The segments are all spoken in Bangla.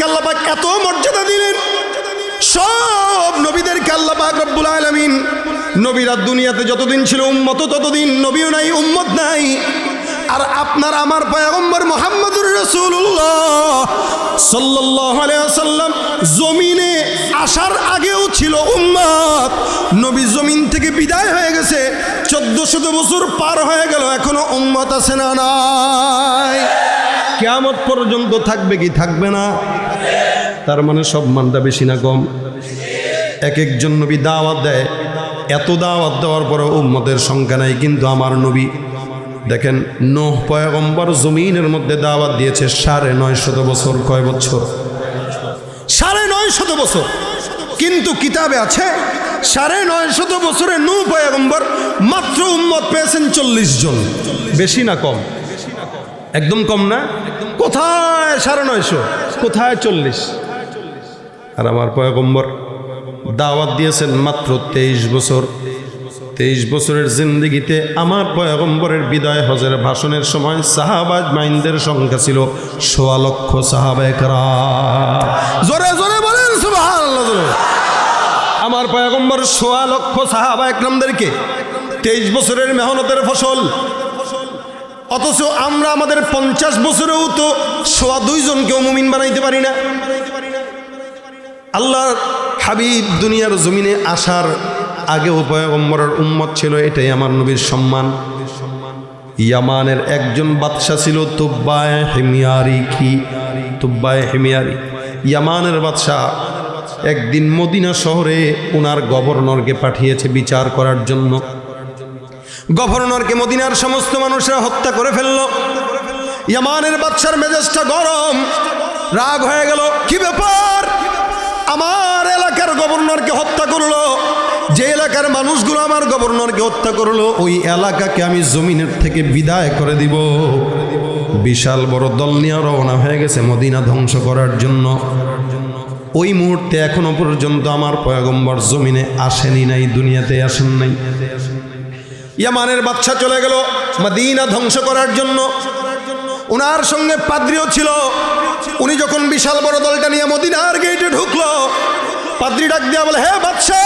নবীদেরকে আল্লাহ পাক এত মর্যাদা দিলেন, সব নবীদেরকে আল্লাহ পাক রব্বুল আলামিন, নবীরা দুনিয়াতে যতদিন ছিল উম্মত ততদিন নবীও নাই, উম্মত নাই। আর আপনার আমার পয়গম্বর মুহাম্মদুর রাসূলুল্লাহ সাল্লাল্লাহু আলাইহি ওয়াসাল্লাম জমিনে আসার আগেও ছিল উম্মত। নবী জমিন থেকে বিদায় হয়ে গেছে, 1400 বছর পার হয়ে গেল, এখনো উম্মত আছে না নাই? কিয়ামত পর্যন্ত থাকবে কি থাকবে না? তার মানে সব মানটা বেশি না কম? এক একজন নবী দাওয়াত দেয়, এত দাওয়াত দেওয়ার পরে উম্মতের সংখ্যা নাই। কিন্তু আমার নবী দেখেন, নূহ পয়গম্বর জমিনের মধ্যে দাওয়াত দিয়েছে 950 বছর। কয় বছর? 950 বছর। কিন্তু কিতাবে আছে 950 বছরে নূহ পয়গম্বর মাত্র উম্মত পেয়েছেন 40 জন। বেশি না কম? একদম কম না? কোথায় 950, কোথায় 40? আর আমার পয়গম্বর দাওয়াত দিয়েছেন মাত্র 23 বছর। 23 বছরের জিন্দেগিতে আমার পয়গম্বরের বিদায় হজের ভাষণের সময় সাহাবা আজমাইনদের সংখ্যা ছিল 1.25 লক্ষ সাহাবায়ে কেরাম। জোরে জোরে বলেন সুবহানাল্লাহ। আমার পয়গম্বর 1.25 লক্ষ সাহাবায়ে কেরামদেরকে 23 বছরের মেহনতের ফসল। অথচ আমরা আমাদের 50 বছরেও তো 1.25 জনকেও মুমিন বানাইতে পারি না। আল্লাহর হাবিব দুনিয়ার জমিনে আসার আগেও পয়গম্বরের উম্মত ছিল, এটাই আমার নবীর সম্মান। ইয়ামানের একজন বাদশা ছিল তুব্বায়ে হিময়ারি। কি তুব্বায়ে হিময়ারি? ইয়ামানের বাদশা একদিন মদিনা শহরে ওনার গভর্নরকে পাঠিয়েছে বিচার করার জন্য। গভর্নরকে মদিনার সমস্ত মানুষরা হত্যা করে ফেলল। ইয়ামানের বাদশার মেজাজটা গরম, রাগ হয়ে গেল। কি ব্যাপার, আমার এলাকার গভর্নরকে হত্যা করলো, যে এলাকার মানুষগুলো আমার গভর্নরকে হত্যা করলো, ওই এলাকাকে আমি জমিনের থেকে বিদায় করে দিব। বিশাল বড় দল নিয়ে রওনা হয়ে গেছে মদিনা ধ্বংস করার জন্য। ওই মুহূর্তে এখনো পর্যন্ত আমার পয়গম্বর জমিনে আসেনি নাই, দুনিয়াতে আসেন নাই। ইয়ামানের বাদশা চলে গেল মদিনা ধ্বংস করার জন্য। ওনার সঙ্গে পাদ্রীও ছিল। উনি যখন বিশাল বড় দলটা নিয়ে মদিনার গেটে ঢুকলো, পাদ্রী ডাক দিয়া বলে, হে বাদশা,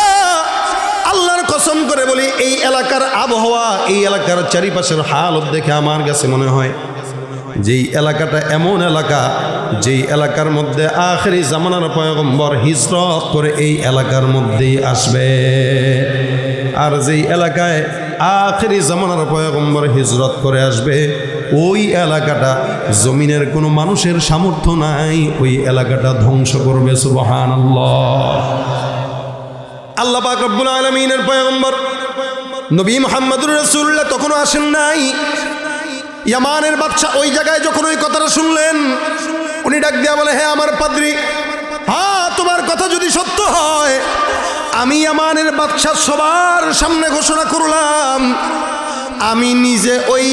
আল্লাহর কসম করে বলি, এই এলাকার আবহাওয়া, এই এলাকার চারিপাশের হালত দেখে আমার কাছে মনে হয় যেই এলাকাটা এমন এলাকা, যেই এলাকার মধ্যে আখেরি জামানার পয়গম্বর হিজরত করে এই এলাকার মধ্যেই আসবে। আর যেই এলাকায় আখেরি জামানার পয়গম্বর হিজরত করে আসবে, ওই এলাকাটা জমিনের কোনো মানুষের সামর্থ্য নাই, ওই এলাকাটা ধ্বংস করবে। সুবহানাল্লাহ। আল্লাহ পাক রব্বুল আলামিনের পয়গম্বর নবী মুহাম্মদুর রাসূলুল্লাহ তখনও আসেন নাই। ইয়ামানের বাদশা ওই জায়গায় যখন ওই কথাটা শুনলেন, উনি ডাক দিয়া বলে, হে আমার পাদ্রী, হ্যাঁ, তোমার কথা যদি সত্য হয়, আমি ইয়ামানের বাদশা সবার সামনে ঘোষণা করলাম, আমি নিজে ওই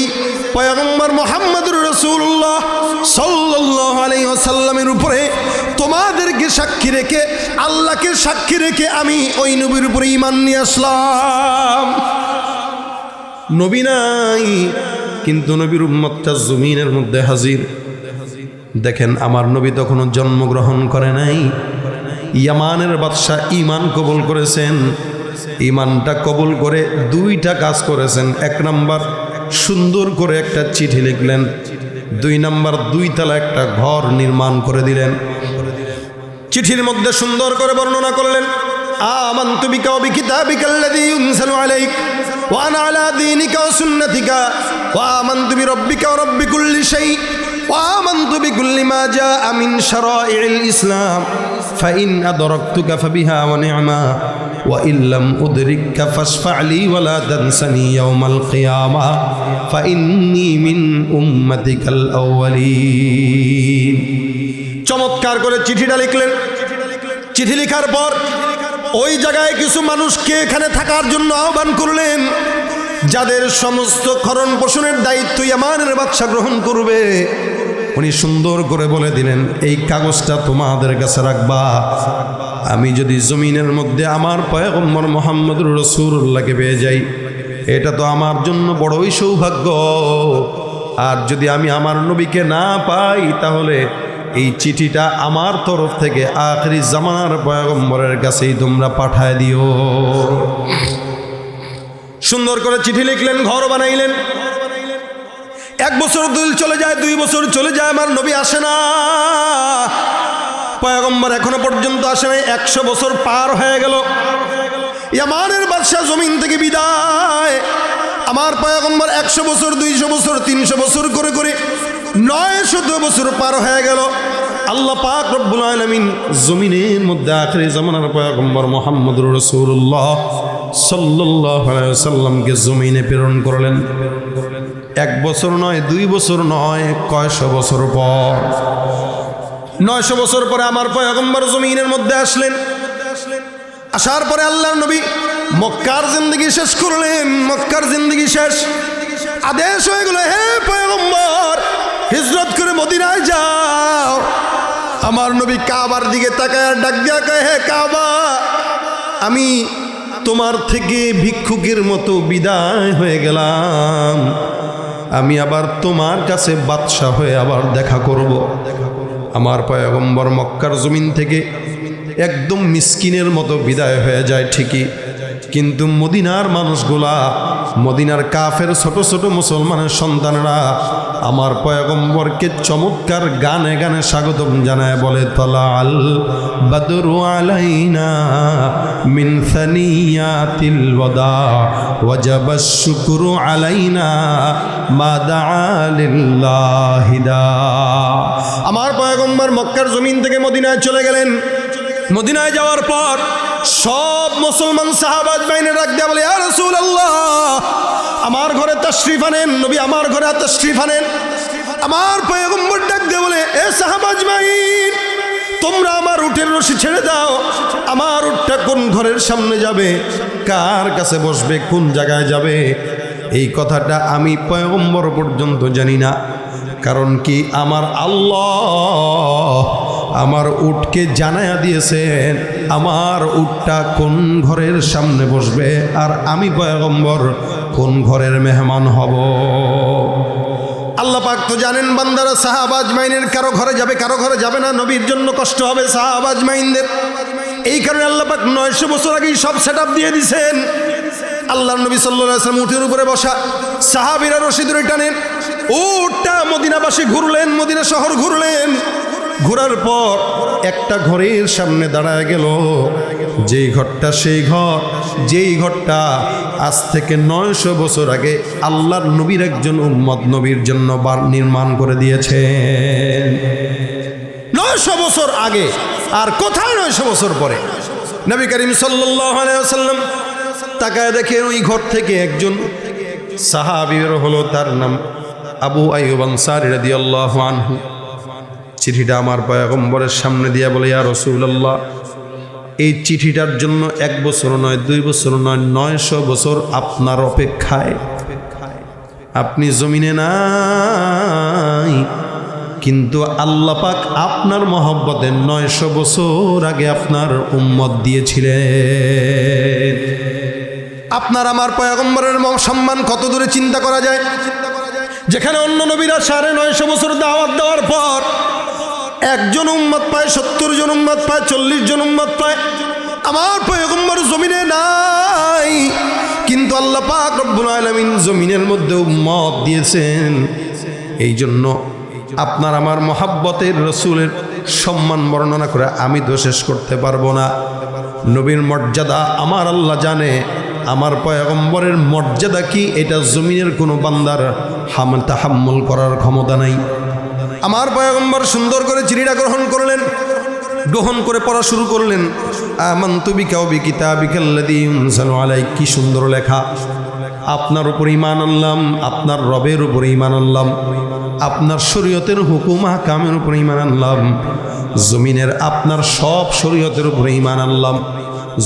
পয়গম্বর মুহাম্মদুর রাসূলুল্লাহ সাল্লাল্লাহু আলাইহি ওয়াসাল্লামের উপরে তোমাদেরকে সাক্ষী রেখে, আল্লাহকে সাক্ষী রেখে আমি ওই নবীর উপরে ঈমান নিয়ে আসলাম। নবী নাই, কিন্তু নবীর উম্মতটা জমিনের মধ্যে হাজির। দেখেন, আমার নবী তখনও জন্মগ্রহণ করে নাই। ইয়ামানের বাদশা ঈমান কবুল করেছেন। ঈমানটা কবুল করে 2টা কাজ করেছেন। 1 নাম্বার, সুন্দর করে একটা চিঠি লিখলেন। 2 নাম্বার, 2 তলা একটা ঘর নির্মাণ করে দিলেন। চিঠির মধ্যে সুন্দর করে বর্ণনা করলেন, আমানতু বিকা ওয়া বিকিতাবিকাল্লাযী ইউনজালু আলাইক ওয়া আনা আলা দীনিকা ওয়া সুন্নাতিকা ওয়া আমানতু বিরাব্বিকা ওয়া রাব্বি কুল্লি শাই ওয়া আমানতু বিকুল্লি মা জাআ মিন শারাই'ল ইসলাম ফাইন আদরাকতুকা ফাবিহা ওয়া নি'মা ওয়া ইল্লাম উদরিককা ফাশফা' লি ওয়া লা তানসানি ইয়াওমাল কিয়ামা ফাইন্নী মিন উম্মাতিকাল আউয়ালিন। চমৎকার করে চিঠিটা লিখলেন। চিঠি লেখার পর ওই জায়গায় কিছু মানুষকে এখানে থাকার জন্য আহ্বান করলেন, যাদের সমস্ত খরণ পোষণের দায়িত্ব ইয়ামানের বাদশা গ্রহণ করবে। উনি সুন্দর করে বলে দিলেন, এই কাগজটা তোমাদের কাছে রাখবা। আমি যদি জমিনের মধ্যে আমার পয়গম্বর মুহাম্মদুর রাসূলুল্লাহকে পেয়ে যাই, এটা তো আমার জন্য বড়ই সৌভাগ্য। আর যদি আমি আমার নবীকে না পাই, তাহলে এই চিঠিটা আমার তরফ থেকে আখিরি জামানার পয়গম্বরের কাছেই তোমরা পাঠায় দিও। সুন্দর করে চিঠি লিখলেন, ঘর বানাইলেন। 1 বছর চলে যায়, 2 বছর চলে যায়, আমার নবী আসে না। পয়গম্বর এখনো পর্যন্ত আসে নাই। 100 বছর পার হয়ে গেল। ইয়ামানের বাদশাহ জমিন থেকে বিদায়। আমার পয়গম্বর 100 বছর, 200 বছর, 300 বছর করে করে 900 বছর পার হয়ে গেল। আল্লাহ পাক রব্বুল আলামিন জমিনের মধ্যে আখিরি জামানার পয়গম্বর মুহাম্মদুর রাসূলুল্লাহ সাল্লাল্লাহু আলাইহি ওয়াসাল্লামকে জমিনে প্রেরণ করলেন। 1 বছর নয়, 2 বছর নয়, কয়শো বছর পর, 900 বছর পরে আমার পয়গম্বর জমিনের মধ্যে আসলেন। আসার পরে আল্লাহর নবী মক্কার জিন্দেগি শেষ করলেন। মক্কার জিন্দেগি শেষ, আদেশ হয়ে গেল, হে পয়গম্বর হিজরত করে মদিনায় যাও। আমার নবী কাবার দিকে তাকায় ডাক দিয়া কয়, হে কাবা, আমি তোমার থেকে ভিক্ষুকের মতো বিদায় হয়ে গেলাম। আমি আবার তোমার কাছে বাদশা হয়ে আবার দেখা করব। আমার পয়গম্বর মক্কার জমিন থেকে একদম মিসকিনের মতো বিদায় হয়ে যায় ঠিকই, কিন্তু মদিনার মানুষগুলা, মদিনার কাফের ছোট ছোট মুসলমানের সন্তানরা আমার পয়গম্বরকে চমৎকার গানে গানে স্বাগতম জানায়, বলে তালাল বাদরু আলাইনা মিন সানিয়াতিল ওয়াদা ওয়াজাবাশ শুকরু আলাইনা মা দাআ লিল্লাহি দা। আমার পয়গম্বর মক্কার জমিন থেকে মদিনায় চলে গেলেন। মদিনায় যাওয়ার পর সব মুসলমান সাহাবা আজমাইনের ডাক দেয়া বলে, ইয়া রাসূলুল্লাহ, আমার ঘরে তাশরিফ আনেন। নবী আমার ঘরে তাশরিফ আনেন। আমার পয়গম্বর ডাক দেয়া বলে, এ সাহাবা আজমাইন, তোমরা আমার উটের রশি ছেড়ে দাও। আমার উটটা কোন ঘরের সামনে যাবে, কার কাছে বসবে, কোন জায়গায় যাবে, এই কথাটা আমি পয়গম্বর পর্যন্ত জানি না। কারণ কি, আমার আল্লাহ আমার উটকে জানায়া দিয়েছেন আমার উটটা কোন ঘরের সামনে বসবে, আর আমি পয়গম্বর কোন ঘরের মেহমান হব। আল্লাহ পাক তো জানেন বান্দারা সাহাবা আজমাইনের কারো ঘরে যাবে, কারো ঘরে যাবে না। নবীর জন্য কষ্ট হবে সাহাবা আজমাইনদের। এই কারণে আল্লাহ পাক 900 বছর আগেই সব সেটআপ দিয়ে দিয়েছেন। আল্লাহর নবী সাল্লাল্লাহু আলাইহি ওয়াসাল্লাম উটের উপরে বসা, সাহাবীরা রশি ধরে টানেন। উটটা মদিনাবাসী ঘুরলেন, মদিনা শহর ঘুরলেন। ঘোরার পর একটা ঘরের সামনে দাঁড়ায় গেল। যেই ঘরটা সেই ঘর, যেই ঘরটা আজ থেকে 900 বছর আগে আল্লাহর নবীর একজন উম্মত নবীর জন্য নির্মাণ করে দিয়েছেন। 900 বছর আগে, আর কোথায় 900 বছর পরে। নবী করিম সাল্লাল্লাহু আলাইহি ওয়াসাল্লাম তাকায় দেখে ওই ঘর থেকে একজন সাহাবী বের হলো, তার নাম আবু আইয়ুব আনসারী রাদিয়াল্লাহু আনহু। চিঠিটা আমার পয়গম্বরের সামনে দিয়া বলে, ইয়া রাসূলুল্লাহ, এই চিঠিটার জন্য 1 বছর নয়, 2 বছর নয়, 900 বছর আপনার অপেক্ষায়। আপনি জমিনে নাই, কিন্তু আল্লাহ পাক আপনার মহব্বতে 900 বছর আগে আপনার উম্মত দিয়েছিলেন। আপনার আমার পয়গম্বরের সম্মান কত দূরে চিন্তা করা যায়। যেখানে অন্য নবীরা 950 বছর দাওয়াত দেওয়ার পর একজন উম্মত পায়, 70 জন উম্মত পায়, 40 জন উম্মত পায়, আমার পয়গম্বর জমিনে নাই। কিন্তু আল্লাহ পাক রব্বুল আলামিন জমিনের মধ্যে উম্মত দিয়েছেন। এই জন্য আপনার আমার মহাব্বতের রসুলের সম্মান বর্ণনা করে আমি তো শেষ করতে পারবো না। নবীর মর্যাদা আমার আল্লাহ জানে, আমার পয়গম্বরের মর্যাদা কি এটা জমিনের কোনো বান্দার তাহাম্মুল করার ক্ষমতা নাই। আমার পয়গম্বর সুন্দর করে চিঠিটা গ্রহণ করলেন, গ্রহণ করে পড়া শুরু করলেন। আমানতু বিকা ওয়া বিকিতাবিকাল্লাযী ইউনজালু আলাইক। কি সুন্দর লেখা, আপনার উপর ঈমান আনলাম, আপনার রবের উপর ঈমান আনলাম, আপনার শরীয়তের হুকুম আহকামের উপর ঈমান আনলাম, জমিনের আপনার সব শরীয়তের উপর ঈমান আনলাম।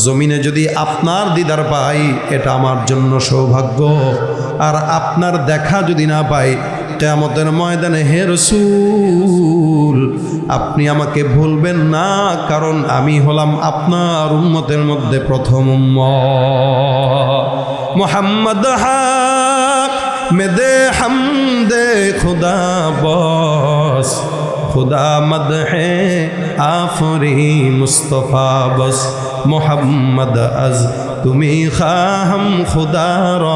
জমিনে যদি আপনার দিদার পাই এটা আমার জন্য সৌভাগ্য, আর আপনার দেখা যদি না পাই কিয়ামতের ময়দানে, হে রাসূল, আপনি আমাকে ভুলবেন না, কারণ আমি হলাম আপনার উম্মতের মধ্যে প্রথম উম্মত। মুহাম্মদ হাক মেদে হামদে খুদা বস, खुदा मदहे आफरी मुस्तफ़ा बस मोहम्मद अज तुम्ही खाहम खुदा रा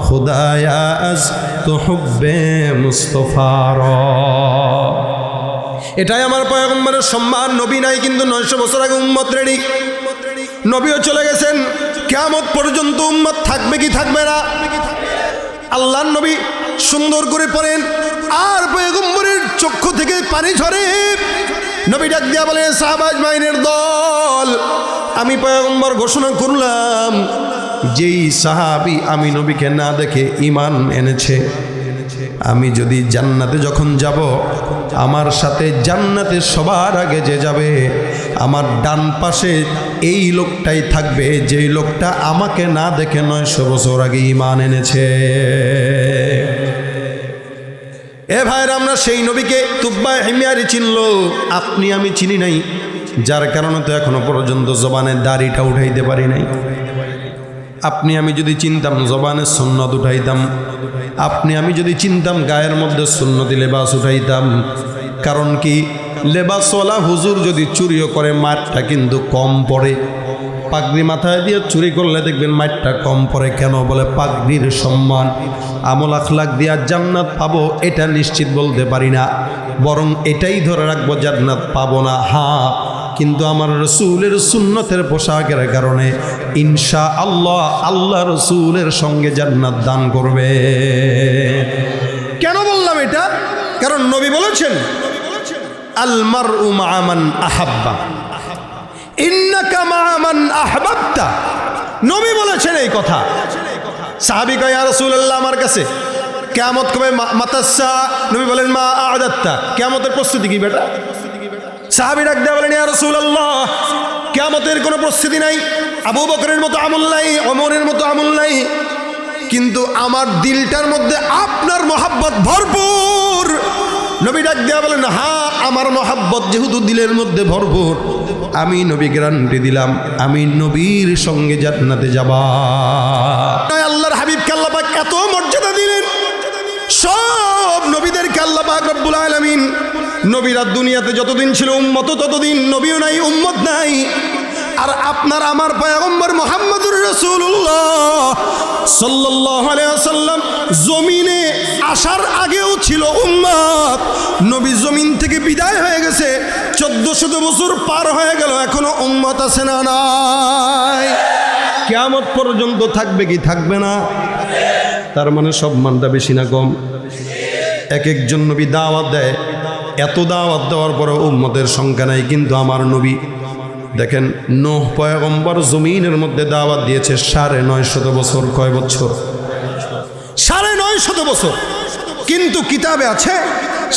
खुदाया अज तो हुब्बे मुस्तफ़ा रा। এটাই আমার পয়গম্বরের সম্মান। নবী নাই কিন্তু 900 বছর আগে উম্মত রেডি, নবীও চলে গেছেন। কিয়ামত পর্যন্ত উম্মত থাকবে কি থাকবে না? আল্লাহর নবী সুন্দর করে পড়েন আর পয়গম্বরের চক্ষু থেকে পানি ঝরে। নবী ডাক দিয়া বলেন, সাহাবা আজমাইনের দল, আমি পয়গম্বর ঘোষণা করলাম যেই সাহাবী আমি নবীকে না দেখে ঈমান এনেছে, আমি যদি জান্নাতে যখন যাব, আমার সাথে জান্নাতে সবার আগে যে যাবে আমার ডান পাশে এই লোকটাই থাকবে যেই লোকটা আমাকে না দেখে 900 বছর আগে ঈমান এনেছে। এ ভাইরা, আমরা সেই নবীকে তুব্বা হিমিয়ারি চিনল, আপনি আমি চিনি নাই, যার কারণে তো এখনো পর্যন্ত জবানে দাড়িটা উঠাইতে পারি নাই। আপনি আমি যদি চিনতাম জবানে সুন্নত উঠাইতাম, আপনি আমি যদি চিনতাম গায়ের মধ্যে সুন্নতি লেবাস উঠাইতাম। কারণ কি, লেবাসওয়ালা হুজুর যদি চুরিও করে মারটা কিন্তু কম পড়ে, পাগড়ি মাথায় দিয়ে চুরি করলে দেখবেন মারটা কম পড়ে। কেন? বলে পাগড়ির সম্মান, আমল আখলাক দিয়া জান্নাত পাবো এটা নিশ্চিত বলতে পারি না, বরং এটাই ধরে রাখবো জান্নাত পাবো না। হ্যাঁ, কিন্তু আমার রসুলের সুন্নতের পোশাকের কারণে ইনশা আল্লাহ আল্লাহ রসুলের সঙ্গে জান্নাত দান করবে। কেন বললাম এটা? কারণ নবী বলেছেন, আল মারউ মা মান আহাব্বা ইন্নাকা মা মান আহবাবতা। নবী বলেছেন এই কথা। সাহাবী কয়, ইয়া রাসূলুল্লাহ, আমার কাছে কিয়ামত কবে? মাতাসা। নবী বলেন, মা আ'দাত্তা। কিয়ামতের প্রস্তুতি কি বেটা? সাহাবী ডাক দিয়ে বলেন, ইয়া রাসূলুল্লাহ, কিয়ামতের কোনো প্রস্তুতি নাই, আবু বকরের মতো আমল নাই, ওমরের মতো আমল নাই, কিন্তু আমার দিলটার মধ্যে আপনার মহাব্বত ভরপুর। নবী ডাক দিয়া বলেন, হ্যাঁ, আমার মহাব্বত যেহেতু দিলের মধ্যে ভরপুর, আমি নবী গ্যারান্টি দিলাম আমি নবীর সঙ্গে জান্নাতে যাব। আল্লাহর হাবিবকে আল্লাহ পাক এত মর্যাদা দিলেন, সব নবীদেরকে আল্লাহ পাক রব্বুল আলামিন, নবীরা দুনিয়াতে যতদিন ছিল উম্মত ততদিন নবীও নাই, উম্মত নাই। আর আপনার আমার পয়গম্বর মুহাম্মদুর রাসূলুল্লাহ সাল্লাল্লাহু আলাইহি ওয়াসাল্লাম জমিনে আসার আগেও ছিল উম্মত। নবী জমিন থেকে বিদায় হয়ে গেছে, 1400 বছর পার হয়ে গেল, এখনো উম্মত আছে না নাই? কিয়ামত পর্যন্ত থাকবে কি থাকবে না? তার মানে সব মানটা বেশি না কম? এক একজন নবী দাওয়াত দেয়, এত দাওয়াত দেওয়ার পরে উম্মতের সংখ্যা নাই। কিন্তু আমার নবী দেখেন, নূহ পয়গম্বর জমিনের মধ্যে দাওয়াত দিয়েছে 950 বছর। কয় বছর? 950 বছর। কিন্তু কিতাবে আছে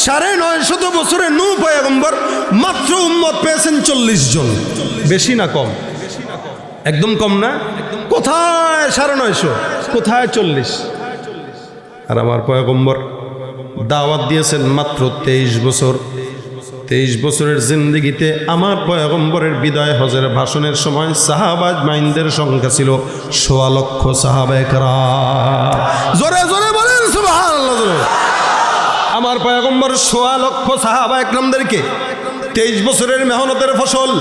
950 বছরে নূহ পয়গম্বর মাত্র উম্মত পেয়েছেন 40 জন। বেশি না কম? একদম কম না? কোথায় 950, কোথায় 40? আর আমার পয়গম্বর দাওয়াত দিয়েছেন মাত্র 23 বছর। 23 বছরের জিন্দেগিতে আমার পয়গম্বরের বিদায় হজের ভাষণের সময় সাহাবা আজমাইনদের সংখ্যা ছিল 1.25 লক্ষ সাহাবায়ে কেরাম। জোরে জোরে বলেন সুবহানাল্লাহ। আমার পয়গম্বর 1.25 লক্ষ সাহাবায়ে কেরামদেরকে 23 বছরের মেহনতের ফসল।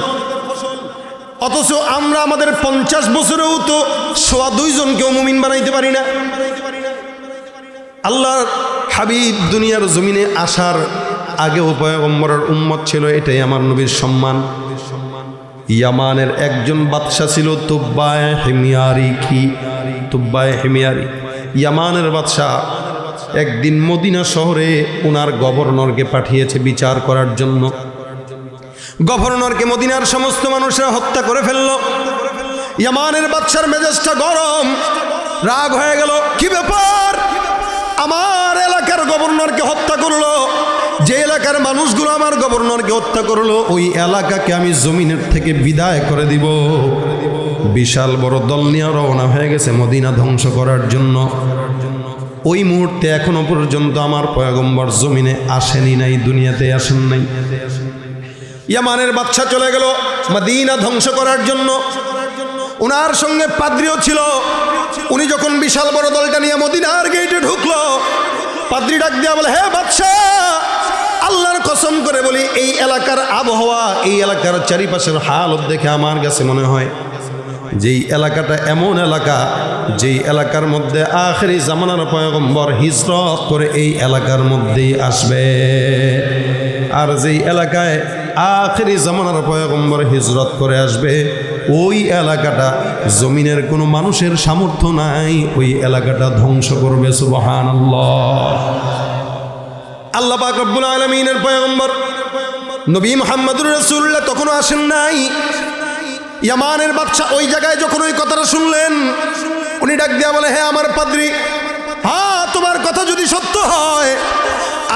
অথচ আমরা আমাদের 50 বছরেও তো 2.25 জনকেও মুমিন বানাইতে পারি না। আল্লাহর হাবিব দুনিয়ার জমিনে আসার আগেও পয়গম্বরের উম্মত ছিল, এটাই আমার নবীর সম্মান। ইয়ামানের একজন বাদশা ছিল তুব্বায়ে হিমিয়ারি। কি তুব্বায়ে হিমিয়ারি? ইয়ামানের বাদশা একদিন মদিনা শহরে ওনার গভর্নরকে পাঠিয়েছে বিচার করার জন্য। গভর্নরকে মদিনার সমস্ত মানুষরা হত্যা করে ফেলল। ইয়ামানের বাদশার মেজাজটা গরম, রাগ হয়ে গেল। কি ব্যাপার? আমার এলাকার গভর্নরকে হত্যা করলো, যে এলাকার মানুষগুলো আমার গভর্নরকে হত্যা করলো, ওই এলাকাকে আমি জমিনের থেকে বিদায় করে দিব। বিশাল বড় দল নিয়ে রওনা হয়ে গেছে মদিনা ধ্বংস করার জন্য। ওই মুহূর্তে এখনো পর্যন্ত আমার পয়গম্বর জমিনে আসেনি নাই, দুনিয়াতে আসেন নাই। ইয়ামানের বাদশা চলে গেল মদিনা ধ্বংস করার জন্য। ওনার সঙ্গে পাদ্রীও ছিল। উনি যখন বিশাল বড় দলটা নিয়ে মদিনার গেটে ঢুকলো, পাদ্রী ডাক দিয়া বলে, হে বাদশা, আল্লাহর কসম করে বলি, এই এলাকার আবহাওয়া, এই এলাকার চারিপাশের হালত দেখে আমার কাছে মনে হয় যেই এলাকাটা এমন এলাকা, যেই এলাকার মধ্যে আখেরি জামানার পয়গম্বর হিজরত করে এই এলাকার মধ্যেই আসবে। আর যেই এলাকায় আখেরি জামানার পয়গম্বর হিজরত করে আসবে, ওই এলাকাটা জমিনের কোনো মানুষের সামর্থ্য নাই, ওই এলাকাটা ধ্বংস করবে। সুবহানাল্লাহ। আল্লাহ পাক রব্বুল আলামিনের পয়গম্বর নবী মুহাম্মদুর রাসূলুল্লাহ তখনও আসেন নাই। ইয়ামানের বাদশা ওই জায়গায় যখন ওই কথাটা শুনলেন, উনি ডাক দিয়া বলে, হে আমার পাদ্রী, হ্যাঁ তোমার কথা যদি সত্য হয়,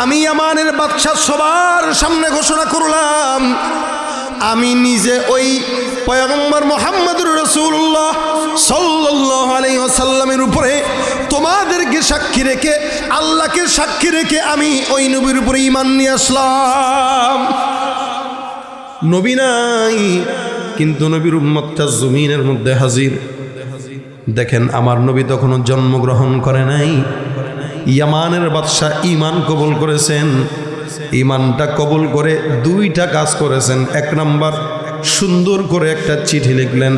আমি ইয়ামানের বাদশা সবার সামনে ঘোষণা করলাম, আমি নিজে ওই পয়গম্বর মুহাম্মদুর রাসূলুল্লাহ সাল্লাল্লাহু আলাইহি ওয়াসাল্লামের উপরে তোমাদেরকে সাক্ষী রেখে, আল্লাহকে সাক্ষী রেখে আমি ওই নবীর উপরে ঈমান নিয়ে আসলাম। নবী নাই, কিন্তু নবীর উম্মতটা জমিনের মধ্যে হাজির। দেখেন, আমার নবী তখনও জন্মগ্রহণ করে নাই। ইয়ামানের বাদশা ঈমান কবুল করেছেন। ঈমানটা কবুল করে দুইটা কাজ করেছেন। এক নাম্বার, সুন্দর করে একটা চিঠি লিখলেন।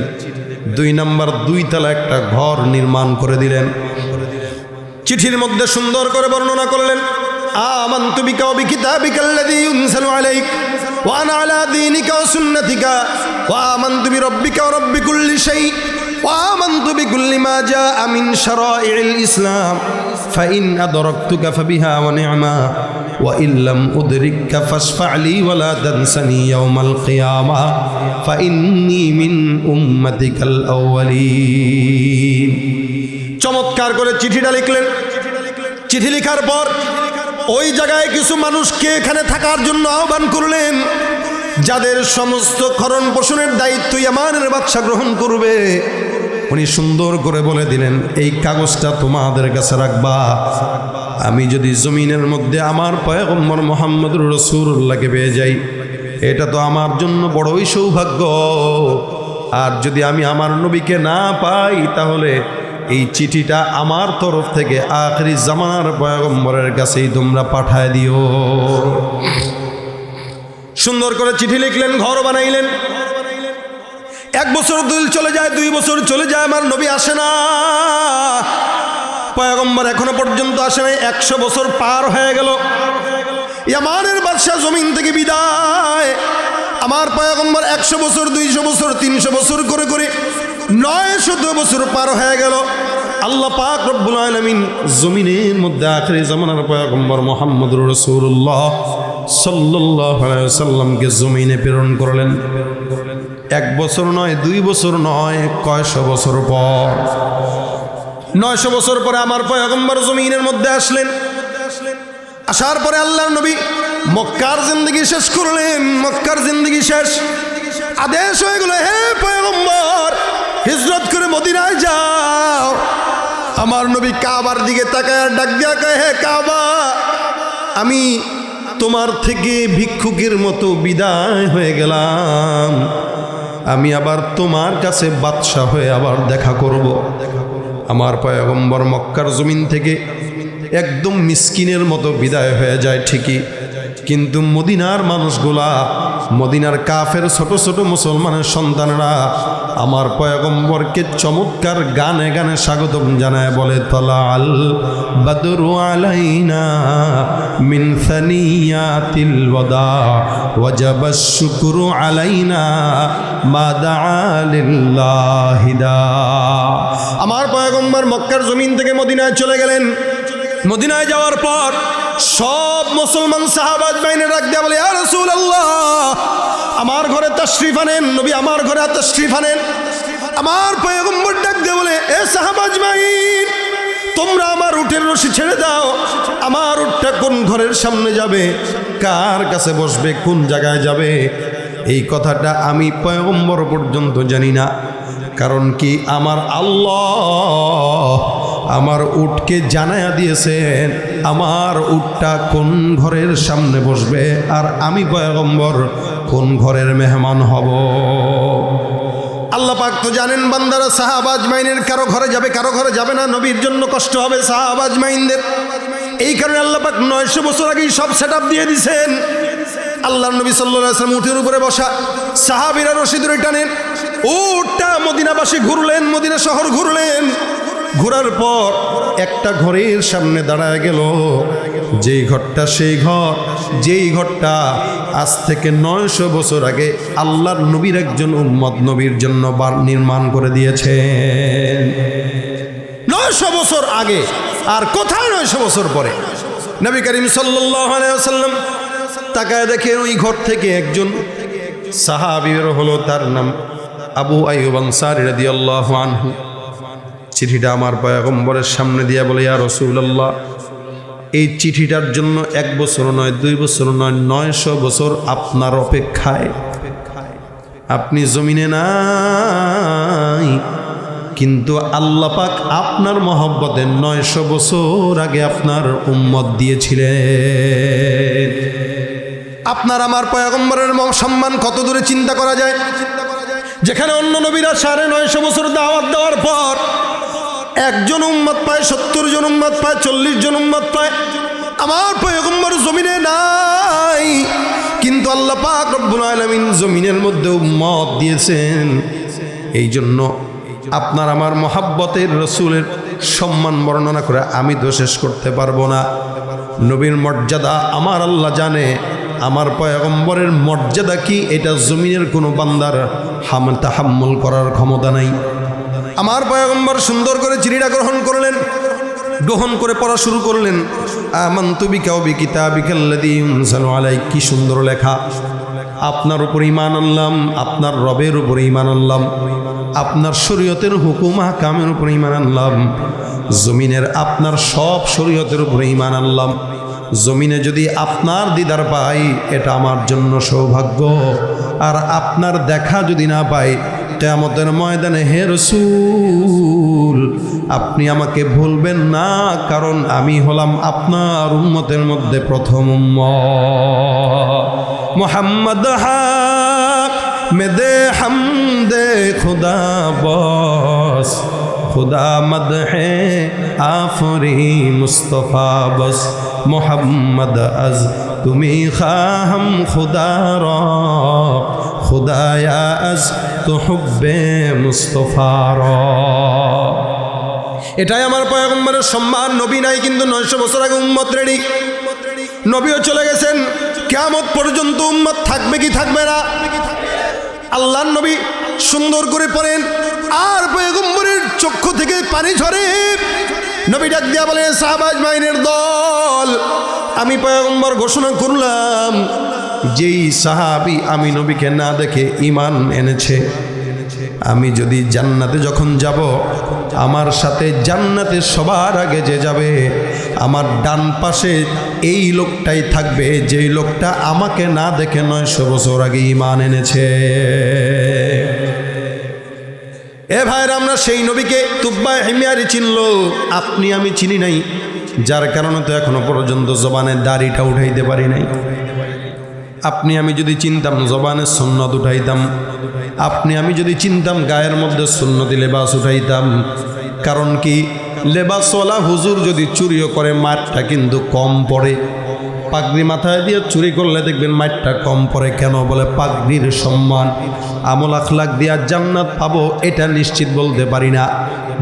দুই নাম্বার, দুইতলা একটা ঘর নির্মাণ করে দিলেন। চিঠির মধ্যে সুন্দর করে বর্ণনা করলেন, আমানতু বিকা ওয়া বিকিতাবিকাল্লাযী ইউনসালু আলাইক ওয়া আনা আলা দীনিকা ওয়া সুন্নাতিকা ওয়া আমানতু বিরাব্বিকা ওয়া রাব্বি কুল্লি শাই ওয়া আমানতু বিকুল্লি মা জাআ মিন শারাই'ল ইসলাম ফাইন আদরাকতুকা ফাবিহা ওয়া নি'মা ওয়া ইল্লাম উদরিককা ফাশফা' লি ওয়া লা তানসানি ইয়াওমাল কিয়ামা ফাইন্নী মিন উম্মাতিকাল আউয়ালিন। চমৎকার করে চিঠিটা লিখলেন। চিঠি লেখার পর ওই জায়গায় কিছু মানুষকে এখানে থাকার জন্য আহ্বান করলেন, যাদের সমস্ত খরণ পোষণের দায়িত্ব ইয়ামানের বাদশা গ্রহণ করবে। উনি সুন্দর করে বলে দিলেন, এই কাগজটা তোমাদের কাছে রাখবা। আমি যদি জমিনের মধ্যে আমার পয়গম্বর মুহাম্মদুর রাসূলুল্লাহকে পেয়ে যাই, এটা তো আমার জন্য বড়ই সৌভাগ্য। আর যদি আমি আমার নবীকে না পাই, তাহলে এই চিঠিটা আমার তরফ থেকে আখেরি জামানার পয়গম্বরের কাছেই তোমরা পাঠায় দিও। সুন্দর করে চিঠি লিখলেন, ঘর বানাইলেন। 1 বছর চলে যায়, 2 বছর চলে যায়, আমার নবী আসে না। পয়গম্বর এখনো পর্যন্ত আসে নাই। 100 বছর পার হয়ে গেল। ইয়ামানের বাদশা জমিন থেকে বিদায়। আমার পয়গম্বর 100 বছর, 200 বছর, 300 বছর করে করে 900 বছর পার হয়ে গেল। আল্লাহ পাক রব্বুল আলামিন জমিনের মধ্যে আখেরি জামানার পয়গম্বর মুহাম্মদুর রাসূলুল্লাহ সাল্লাল্লাহু আলাইহি ওয়াসাল্লামকে জমিনে প্রেরণ করলেন। 1 বছর নয়, 2 বছর নয়, কয়শো বছর পর, 900 বছর পরে আমার পয়গম্বর জমিনের মধ্যে আসলেন। আসার পরে আল্লাহর নবী মক্কার জিন্দেগি শেষ করলেন। মক্কার জিন্দেগি শেষ, আদেশ হয়ে গেল, হে পয়গম্বর, হিজরত করে মদিনায় যাও। আমার নবী কাবার দিকে তাকায় ডাক দিয়া কয়, হে কাবা, আমি তোমার থেকে ভিক্ষুকের মতো বিদায় হয়ে গেলাম। আমি আবার তোমার কাছে বাদশা হয়ে আবার দেখা করব। আমার পয়গম্বর মক্কার জমিন থেকে একদম মিসকিনের মতো বিদায় হয়ে যায় ঠিকই, কিন্তু মদিনার মানুষগুলা, মদিনার কাফের ছোট ছোট মুসলমানের সন্তানরা আমার পয়গম্বরকে চমৎকার গানে গানে স্বাগতম জানায়, বলে, তালাল বাদরু আলাইনা মিন সানিয়াতিল ওয়াদা ওয়াজাবাশ শুকরু আলাইনা মা দাআ লিল্লাহি দা। আমার পয়গম্বর মক্কার জমিন থেকে মদিনায় চলে গেলেন। মদিনায় যাওয়ার পর সব মুসলমান সাহাবা আজমাইনে ডাক দেয়া বলে, ইয়া রাসূলুল্লাহ, আমার ঘরে তাশরিফ আনেন। নবী আমার ঘরে তাশরিফ আনেন। আমার পয়গম্বর ডাক দেয়া বলে, এ সাহাবা আজমাইন, তোমরা আমার উটের রশি ছেড়ে দাও। আমার উটটা কোন ঘরের সামনে যাবে, কার কাছে বসবে, কোন জায়গায় যাবে, এই কথাটা আমি পয়গম্বর পর্যন্ত জানি না। কারণ কি, আমার আল্লাহ আমার উটকে জানায়া দিয়েছেন আমার উটটা কোন ঘরের সামনে বসবে, আর আমি পয়গম্বর কোন ঘরের মেহমান হব। আল্লাহ পাক তো জানেন বান্দারা সাহাবা আজমাইনের কারো ঘরে যাবে, কারো ঘরে যাবে না। নবীর জন্য কষ্ট হবে সাহাবা আজমাইনদের। এই কারণে আল্লাহ পাক 900 বছর আগেই সব সেটআপ দিয়ে দিয়েছেন। আল্লাহর নবী সাল্লাল্লাহু আলাইহি ওয়াসাল্লাম উটের উপরে বসা, সাহাবীরা রশি ধরে টানেন, উটটা মদিনাবাসী ঘুরলেন, মদিনা শহর ঘুরলেন। ঘোরার পর একটা ঘরের সামনে দাঁড়ায় গেল, যেই ঘরটা সেই ঘর, যেই ঘরটা আজ থেকে 900 বছর আগে আল্লাহর নবীর একজন উম্মত নবীর জন্য নির্মাণ করে দিয়েছেন। 900 বছর আগে, আর কোথায় 900 বছর পরে? নবী করিম সাল্লাল্লাহু আলাইহি ওয়াসাল্লাম তাকায় দেখেন ওই ঘর থেকে একজন সাহাবী বের হলো, তার নাম আবু আইয়ুব আনসারী রাদিয়াল্লাহু আনহু। চিঠিটা আমার পয়গম্বরের সামনে দিয়া বলে, ইয়া রাসূলুল্লাহ, এই চিঠিটার জন্য 1 বছর নয়, 2 বছর নয়, 900 বছর আপনার অপেক্ষায়। আপনি জমিনে নাই, কিন্তু আল্লাহ পাক আপনার মহব্বতে 900 বছর আগে আপনার উম্মত দিয়েছিলেন। আপনার আমার পয়গম্বরের সম্মান কত দূরে চিন্তা করা যায়। যেখানে অন্য নবীরা 950 বছর দাওয়াত দেওয়ার পর একজন উম্মত পায়, 70 জন উম্মত পায়, 40 জন উম্মত পায়, আমার পয়গম্বর জমিনে নাই, কিন্তু আল্লাহ পাক রব্বুল আলামিন জমিনের মধ্যে উম্মত দিয়েছেন। এই জন্য আপনার আমার মহাব্বতের রসুলের সম্মান বর্ণনা করে আমি তো শেষ করতে পারবো না। নবীর মর্যাদা আমার আল্লাহ জানে, আমার পয়গম্বরের মর্যাদা কি এটা জমিনের কোনো বান্দার তাহাম্মুল করার ক্ষমতা নাই। আমার পয়গম্বর সুন্দর করে চিঠিটা গ্রহণ করলেন, গ্রহণ করে পড়া শুরু করলেন। আমানতু বিকা ওয়া বিকিতাবিকাল্লাযী ইউনজালু আলাইক, কি সুন্দর লেখা। আপনার উপর ঈমান আনলাম, আপনার রবের উপর ঈমান আনলাম, আপনার শরীয়তের হুকুম আহকামের উপর ঈমান আনলাম, জমিনের আপনার সব শরীয়তের উপর ঈমান আনলাম। জমিনে যদি আপনার দিদার পাই এটা আমার জন্য সৌভাগ্য, আর আপনার দেখা যদি না পাই কিয়ামতের ময়দানে, হে রাসূল আপনি আমাকে ভুলবেন না, কারণ আমি হলাম আপনার উম্মতের মধ্যে প্রথম উম্মত। মুহাম্মদ হক মেদে হামদে খুদা বস, খুদা মদহে আফরি মুস্তফা বস, মোহাম্মদ আজ তুমি খাহম খুদা রা, খুদায়া আজ তো হুব্বে মুস্তফা রা। এটাই আমার পয়গম্বরের সম্মান। নবী নাই, কিন্তু 900 বছর আগে উম্মত রেডি। নবীও চলে গেছেন, কিয়ামত পর্যন্ত উম্মত থাকবে কি থাকবে না? আল্লাহর নবী সুন্দর করে পড়েন, আর পয়গম্বরের চক্ষু থেকে পানি ঝরে। নবী ডাক দিয়া বলে, সাহাবা আজমাইনের দল, আমি পয়গম্বর ঘোষণা করলাম, যেই সাহাবী আমি নবীকে না দেখে ঈমান এনেছে, আমি যদি জান্নাতে যখন যাব, আমার সাথে জান্নাতে সবার আগে যে যাবে, আমার ডান পাশে এই লোকটাই থাকবে, যেই লোকটা আমাকে না দেখে 900 বছর আগে ঈমান এনেছে। এ ভাইরা, আমরা সেই নবীকে তুব্বা হিমিয়ারি চিনল, আপনি আমি চিনি নাই, যার কারণে তো এখনো পর্যন্ত জবানের দাড়িটা উঠাইতে পারি নাই। আপনি আমি যদি চিনতাম জবানের সুন্নত উঠাইতাম, আপনি আমি যদি চিনতাম গায়ের মধ্যে সুন্নতি লেবাস উঠাইতাম। কারণ কি, লেবাসওয়ালা হুজুর যদি চুরিও করে মারটা কিন্তু কম পড়ে, পাগড়ি মাথায় দিয়ে চুরি করলে দেখবেন মারটা কম পড়ে। কেন? বলে পাগড়ির সম্মান, আমল আখলাক দিয়া জান্নাত পাবো এটা নিশ্চিত বলতে পারি না,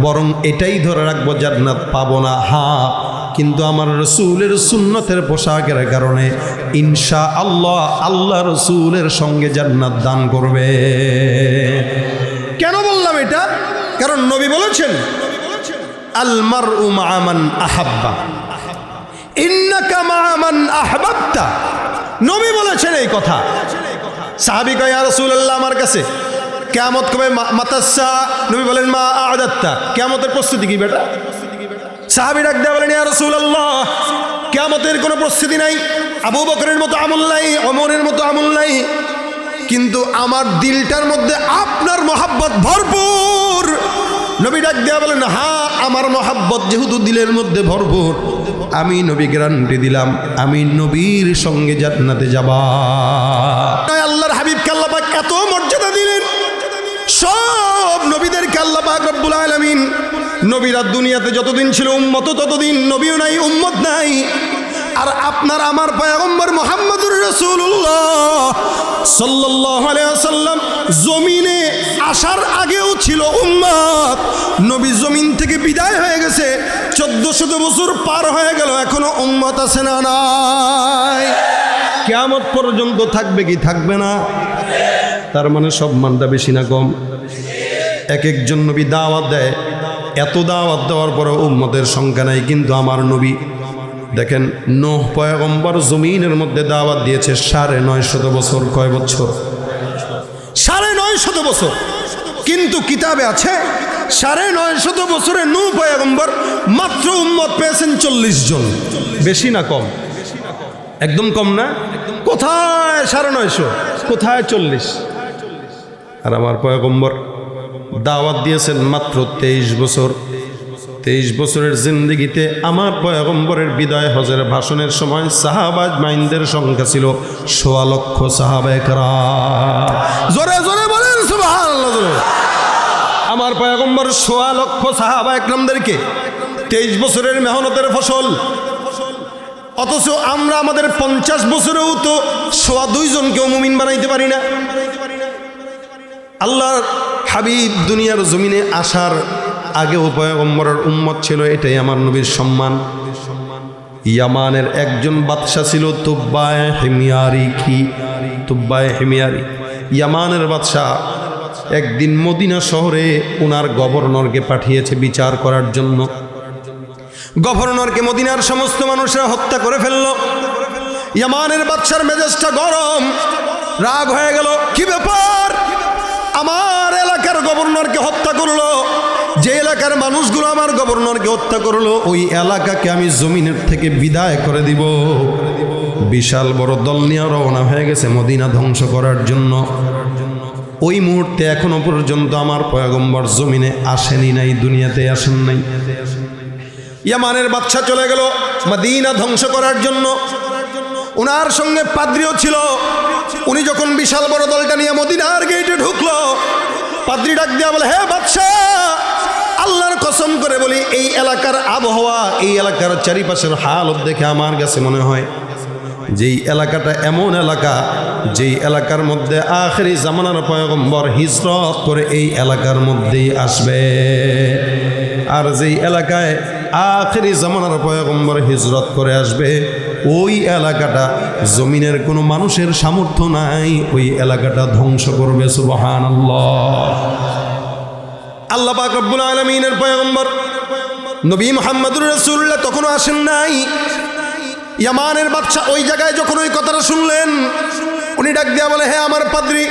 বরং এটাই ধরে রাখবো জান্নাত পাবো না। হ্যাঁ, কিন্তু আমার রসুলের সুন্নতের পোশাকের কারণে ইনশাআল্লাহ আল্লাহ রসুলের সঙ্গে জান্নাত দান করবে। কেন বললাম এটা? কারণ নবী বলেছেন, আল মারউ মা মান আহাব্বা, ইন্নাকা মা মান আহবাবতা। নবী বলেছেন এই কথা। সাহাবী কয়, ইয়া রাসূলুল্লাহ, আমার কাছে কিয়ামত কবে? মাতাসা। নবী বলেন, মা আ'দাত্তা, কিয়ামতের প্রস্তুতি কি বেটা? সাহাবী ডাক দেয়া বলেন, ইয়া রাসূলুল্লাহ, কিয়ামতের কোনো প্রস্তুতি নাই, আবু বকরের মতো আমল নাই, ওমরের মতো আমল নাই, কিন্তু আমার দিলটার মধ্যে আপনার মহাব্বত ভরপুর। নবী ডাক দেয়া বলেন, হ্যাঁ, আমার মহাব্বত যেহেতু দিলের মধ্যে ভরপুর, আমি নবী গ্যারান্টি দিলাম, আমি নবীর সঙ্গে জান্নাতে যাবা। আল্লাহর হাবিবকে আল্লাহ পাক এত মর্যাদা দিলেন, সব নবীদেরকে আল্লাহ পাক রব্বুল আলামিন নবীরা দুনিয়াতে যতদিন ছিল উম্মত ততদিন নবীও নাই উম্মত নাই। আর আপনার আমার পয়গম্বর মুহাম্মদুর রাসূলুল্লাহ সাল্লাল্লাহু আলাইহি ওয়াসাল্লাম জমিনে আসার আগেও ছিল উম্মত। নবী জমিন থেকে বিদায় হয়ে গেছে, 1400 বছর পার হয়ে গেল, এখনো উম্মত আছে না নাই? কিয়ামত পর্যন্ত থাকবে কি থাকবে না? তার মানে সব মানটা বেশি না কম? এক একজন নবী দাওয়াত দেয়, এত দাওয়াত দেওয়ার পরে উম্মতের সংখ্যা নাই। কিন্তু আমার নবী দেখেন, নূহ পয়গম্বর জমিনের মধ্যে দাওয়াত দিয়েছে 950 বছর। কয় বছর? 950 বছর। কিন্তু কিতাবে আছে 950 বছরে নূহ পয়গম্বর মাত্র উম্মত পেয়েছেন 40 জন। বেশি না কম? একদম কম না? কোথায় 950, কোথায় 40? আর আমার পয়গম্বর দাওয়াত দিয়েছেন মাত্র 23 বছর। 23 বছরের জিন্দেগিতে আমার পয়গম্বরের বিদায় হজের ভাষণের সময় সাহাবা আজমাইনদের সংখ্যা ছিল 1.25 লক্ষ সাহাবায়ে কেরাম। জোরে জোরে বলেন সুবহানাল্লাহ। আমার পয়গম্বর 1.25 লক্ষ সাহাবায়ে কেরামদেরকে 23 বছরের মেহনতের ফসল। অথচ আমরা আমাদের 50 বছরেও তো 2.25 জনকেও মুমিন বানাইতে পারি না। আল্লাহর হাবিব দুনিয়ার জমিনে আসার আগেও পয়গম্বরের উম্মত ছিল, এটাই আমার নবীর সম্মান। ইয়ামানের একজন বাদশা ছিল তুব্বায়ে হিময়ারি। কি তুব্বায়ে হিময়ারি? ইয়ামানের বাদশা একদিন মদিনা শহরে ওনার গভর্নরকে পাঠিয়েছে বিচার করার জন্য। গভর্নরকে মদিনার সমস্ত মানুষরা হত্যা করে ফেলল। ইয়ামানের বাদশার মেজাজটা গরম, রাগ হয়ে গেল। কি ব্যাপার? আমার এলাকার গভর্নরকে হত্যা করলো, যে এলাকার মানুষগুলো আমার গভর্নরকে হত্যা করলো, ওই এলাকাকে আমি জমিনের থেকে বিদায় করে দিব। বিশাল বড় দল নিয়ে রওনা হয়ে গেছে মদিনা ধ্বংস করার জন্য। ওই মুহূর্তে এখনো পর্যন্ত আমার পয়গম্বর জমিনে আসেনি নাই, দুনিয়াতে আসেন নাই। ইয়ামানের বাদশা চলে গেল মদিনা ধ্বংস করার জন্য। ওনার সঙ্গে পাদ্রীও ছিল। উনি যখন বিশাল বড় দলটা নিয়ে মদিনার গেটে ঢুকলো, পাদ্রী ডাক দিয়া বলে, হে বাদশা, আল্লাহর কসম করে বলি, এই এলাকার আবহাওয়া, এই এলাকার চারিপাশের হালত দেখে আমার কাছে মনে হয় যেই এলাকাটা এমন এলাকা, যেই এলাকার মধ্যে আখেরি জামানার পয়গম্বর হিজরত করে এই এলাকার মধ্যেই আসবে। আর যেই এলাকায় আখেরি জামানার পয়গম্বর হিজরত করে আসবে, ওই এলাকাটা জমিনের কোনো মানুষের সামর্থ্য নাই, ওই এলাকাটা ধ্বংস করবে। সুবহানাল্লাহ। আল্লাহ পাক রব্বুল আলামিনের পয়গম্বর নবী মুহাম্মদুর রাসূলুল্লাহ তখনও আসেন নাই। ইয়ামানের বাদশা ওই জায়গায় যখন ওই কথাটা শুনলেন, উনি ডাক দিয়া বলে, হে আমার পাদ্রী,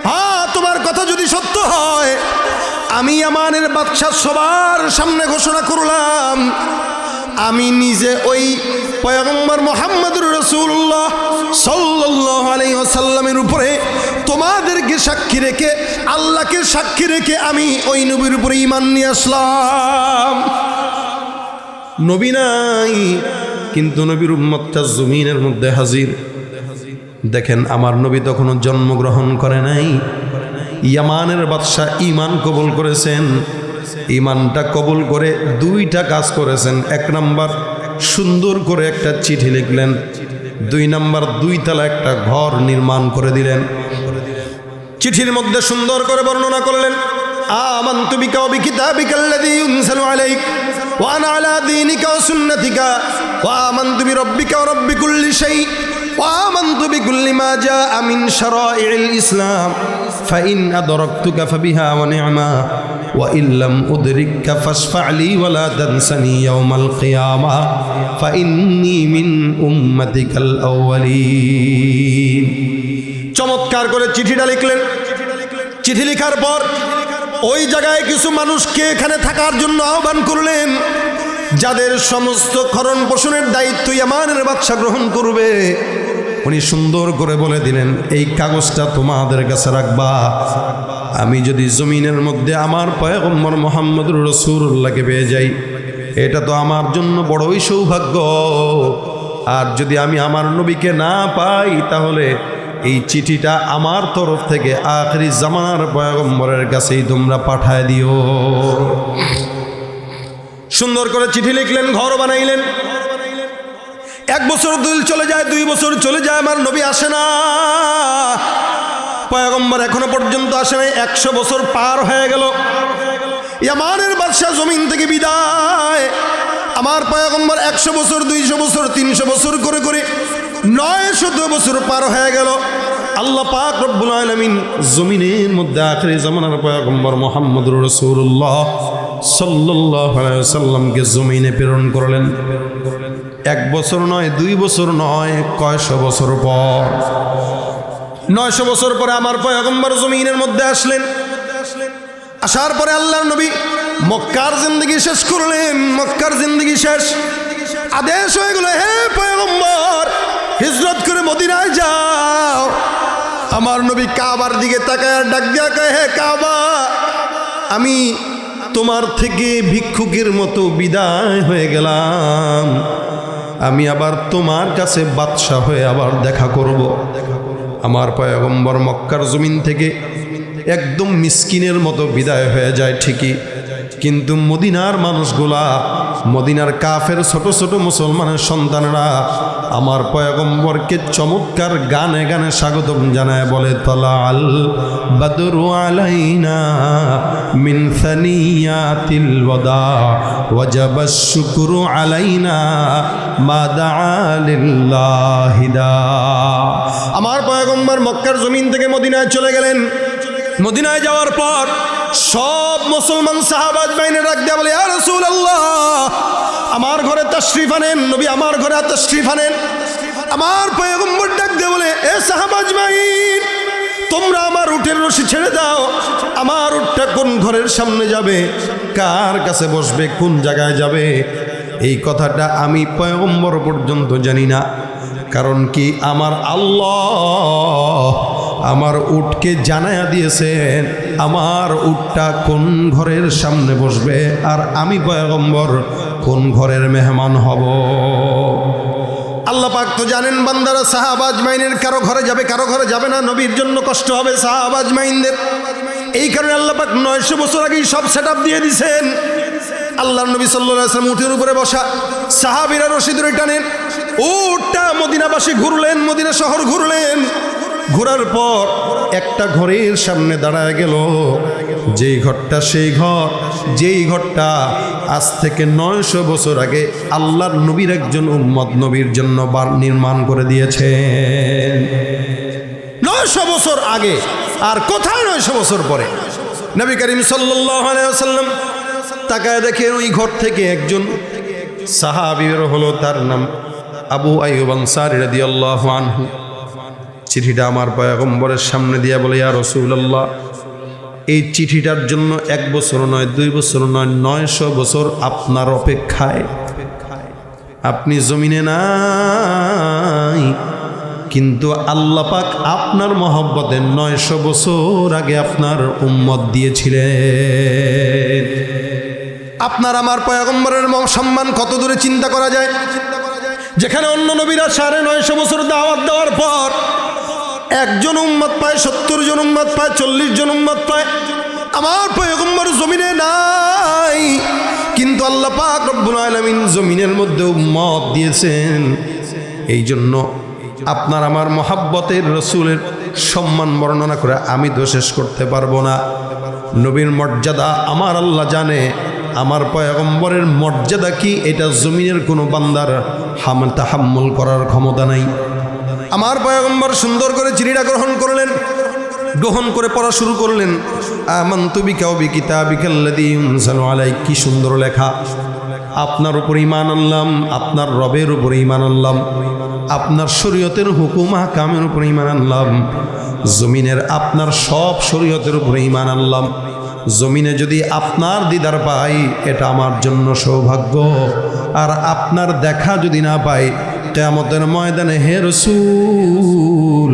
হ্যাঁ, তোমার কথা যদি সত্য হয়, আমি ইয়ামানের বাদশা সবার সামনে ঘোষণা করলাম, আমি নিজে ওই পয়গম্বর মুহাম্মদুর রাসূলুল্লাহ সাল্লাল্লাহু আলাইহি ওয়াসাল্লামের উপরে তোমাদেরকে সাক্ষী রেখে, আল্লাহকে সাক্ষী রেখে আমি ওই নবীর উপরে ঈমান নিয়ে আসলাম। নবী নাই, কিন্তু নবীর উম্মতটা জমিনের মধ্যে হাজির। দেখেন, আমার নবী তখনও জন্মগ্রহণ করে নাই। ইয়ামানের বাদশাহ ঈমান কবুল করেছেন। ঈমানটা কবুল করে 2টা কাজ করেছেন। 1 নাম্বার, সুন্দর করে একটা চিঠি লিখলেন। 2 নাম্বার, 2 তলা একটা ঘর নির্মাণ করে দিলেন। চিঠির মধ্যে সুন্দর করে বর্ণনা করলেন, আমানতু বিকা ওয়া বিকিতাবিকাল্লাযী ইউনজালু আলাইক ওয়া আনা আলা দীনিকা ওয়া সুন্নাতিকা ওয়া আমানতু বিরাব্বিকা ওয়া রাব্বি কুল্লি শাই ওয়া আমানতু বিকুল্লি মা জাআ মিন শারাই'ল ইসলাম ফাইন আদরাকতুকা ফাবিহা ওয়া নি'মা ওয়া ইল্লাম উদরিককা ফাশফা' লি ওয়া লা তানসানি ইয়াওমাল কিয়ামাহ ফাইন্নী মিন উম্মাতিকাল আউয়ালিন। চমৎকার করে চিঠিটা লিখলেন। চিঠি লেখার পর ওই জায়গায় কিছু মানুষকে এখানে থাকার জন্য আহ্বান করলেন, যাদের সমস্ত খরণ পোষণের দায়িত্ব ইয়ামানের বাদশা গ্রহণ করবে। উনি সুন্দর করে বলে দিলেন, এই কাগজটা তোমাদের কাছে রাখবা। আমি যদি জমিনের মধ্যে আমার পয়গম্বর মুহাম্মদুর রাসূলুল্লাহকে পেয়ে যাই, এটা তো আমার জন্য বড়ই সৌভাগ্য। আর যদি আমি আমার নবীকে না পাই, তাহলে এই চিঠিটা আমার তরফ থেকে আখিরি জামানার পয়গম্বরের কাছেই তোমরা পাঠায় দিও। সুন্দর করে চিঠি লিখলেন, ঘর বানাইলেন। 1 বছর চলে যায়, 2 বছর চলে যায়, আমার নবী আসে না। পয়গম্বর এখনো পর্যন্ত আসে নাই। 100 বছর পার হয়ে গেল। ইয়ামানের বাদশা জমিন থেকে বিদায়। আমার পয়গম্বর 100 বছর, 200 বছর, 300 বছর করে করে 900 বছর পার হয়ে গেল। আল্লাহ পাক রব্বুল আলামিন জমিনের মধ্যে আখিরি জামানার পয়গম্বর মুহাম্মদুর রাসূলুল্লাহ সাল্লাল্লাহু আলাইহি ওয়াসাল্লামকে জমিনে প্রেরণ করলেন। 1 বছর নয়, 2 বছর নয়, কয়শো বছর পর, 900 বছর পরে আমার পয়গম্বর জমিনের মধ্যে আসলেন। আসার পরে আল্লাহর নবী মক্কার জিন্দেগি শেষ করলেন। মক্কার জিন্দেগি শেষ, আদেশ হয়ে গেল, হে পয়গম্বর হিজরত করে মদিনায় যাও। আমার নবী কাবার দিকে তাকায় ডাক দিয়া কয়, হে কাবা, আমি তোমার থেকে ভিক্ষুকের মতো বিদায় হয়ে গেলাম। আমি আবার তোমার কাছে বাদশা হয়ে আবার দেখা করব। আমার পয়গম্বর মক্কার জমিন থেকে একদম মিসকিনের মতো বিদায় হয়ে যায় ঠিকই, কিন্তু মদিনার মানুষগুলা, মদিনার কাফের ছোট ছোট মুসলমানের সন্তানরা আমার পয়গম্বরকে চমৎকার গানে গানে স্বাগতম জানায়, বলে তালাল বাদরু আলাইনা মিন সানিয়াতিল ওয়াদা ওয়াজাবাশ শুকরু আলাইনা মা দাআ লিল্লাহি দা। আমার পয়গম্বর মক্কার জমিন থেকে মদিনায় চলে গেলেন। মদিনায় যাওয়ার পর সব মুসলমান সাহাবা আজমাইনে ডাক দেয়া বলে, ইয়া রাসূলুল্লাহ, আমার ঘরে তাশরিফ আনেন। নবী আমার ঘরে তাশরিফ আনেন। আমার পয়গম্বর ডাক দেয়া বলে, এ সাহাবা আজমাইন, তোমরা আমার উটের রশি ছেড়ে দাও। আমার উটটা কোন ঘরের সামনে যাবে, কার কাছে বসবে, কোন জায়গায় যাবে, এই কথাটা আমি পয়গম্বর পর্যন্ত জানি না। কারণ কি, আমার আল্লাহ আমার উটকে জানায়া দিয়েছেন আমার উটটা কোন ঘরের সামনে বসবে, আর আমি পয়গম্বর কোন ঘরের মেহমান হব। আল্লাহ পাক তো জানেন বান্দারা সাহাবা আজমাইনের কারো ঘরে যাবে, কারো ঘরে যাবে না। নবীর জন্য কষ্ট হবে সাহাবা আজমাইনদের। এই কারণে আল্লাহ পাক 900 বছর আগেই সব সেটআপ দিয়ে দিয়েছেন। আল্লাহর নবী সাল্লাল্লাহু আলাইহি ওয়াসাল্লাম উটের উপরে বসা, সাহাবীরা রশি ধরে টানেন। উটটা মদিনাবাসী ঘুরলেন, মদিনা শহর ঘুরলেন। ঘোরার পর একটা ঘরের সামনে দাঁড়ায় গেল। যেই ঘরটা সেই ঘর, যেই ঘরটা আজ থেকে 900 বছর আগে আল্লাহর নবীর একজন উম্মত নবীর জন্য নির্মাণ করে দিয়েছেন। 900 বছর আগে, আর কোথায় 900 বছর পরে। নবী করিম সাল্লাল্লাহু আলাইহি ওয়াসাল্লাম তাকায় দেখেন ওই ঘর থেকে একজন সাহাবী বের হলো, তার নাম আবু আইয়ুব আনসারী রাদিয়াল্লাহু আনহু। চিঠিটা আমার পয়গম্বরের সামনে দিয়া বলে, ইয়া রাসূলুল্লাহ, এই চিঠিটার জন্য 1 বছর নয়, 2 বছর নয়, 900 বছর আপনার অপেক্ষায়। আপনি জমিনে নাই, কিন্তু আল্লাহ পাক আপনার মহব্বতে 900 বছর আগে আপনার উম্মত দিয়েছিলেন। আপনার আমার পয়গম্বরের সম্মান কত দূরে চিন্তা করা যায়। যেখানে অন্য নবীরা 950 বছর দাওয়াত দেওয়ার পর একজন উম্মত পায়, 70 জন উম্মত পায়, 40 জন উম্মত পায়, আমার পয়গম্বর জমিনে নাই। কিন্তু আল্লাহ পাক রব্বুল আলামিন জমিনের মধ্যে উম্মত দিয়েছেন। এই জন্য আপনার আমার মহাব্বতের রসুলের সম্মান বর্ণনা করে আমি তো শেষ করতে পারবো না। নবীর মর্যাদা আমার আল্লাহ জানে, আমার পয়গম্বরের মর্যাদা কি এটা জমিনের কোনো বান্দার তাহাম্মুল করার ক্ষমতা নাই। আমার পয়গম্বর সুন্দর করে চিঠিটা গ্রহণ করলেন, গ্রহণ করে পড়া শুরু করলেন। আমানতু বিকা ওয়া বিকিতাবিকাল্লাযী ইউনজালু আলাইকা, কি সুন্দর লেখা। আপনার উপর ঈমান আনলাম, আপনার রবের উপর ঈমান আনলাম, আপনার শরীয়তের হুকুম আহকামের উপর ঈমান আনলাম, জমিনের আপনার সব শরীয়তের উপর ঈমান আনলাম। জমিনে যদি আপনার দিদার পাই এটা আমার জন্য সৌভাগ্য, আর আপনার দেখা যদি না পাই কিয়ামতের ময়দানে, হে রাসূল,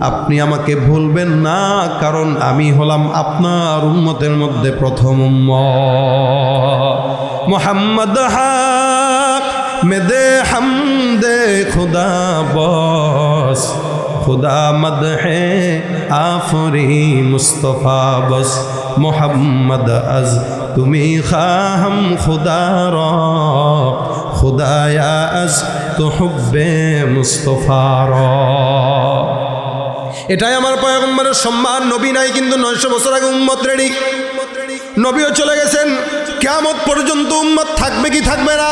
আপনি আমাকে ভুলবেন না, কারণ আমি হলাম আপনার উম্মতের মধ্যে প্রথম উম্মত। মুহাম্মদ হাক মেদে হামদে খুদা বস, खुदा मदहे आफरी मुस्तफ़ा बस मोहम्मद अज তুমি খাহম খুদা রা খুদায়া আজ তো হুব্বে মুস্তফা রা। এটাই আমার পয়গম্বরের সম্মান। নবী নাই কিন্তু 900 বছর আগে উম্মত রেডি। নবীও চলে গেছেন, কিয়ামত পর্যন্ত উম্মত থাকবে কি থাকবে না?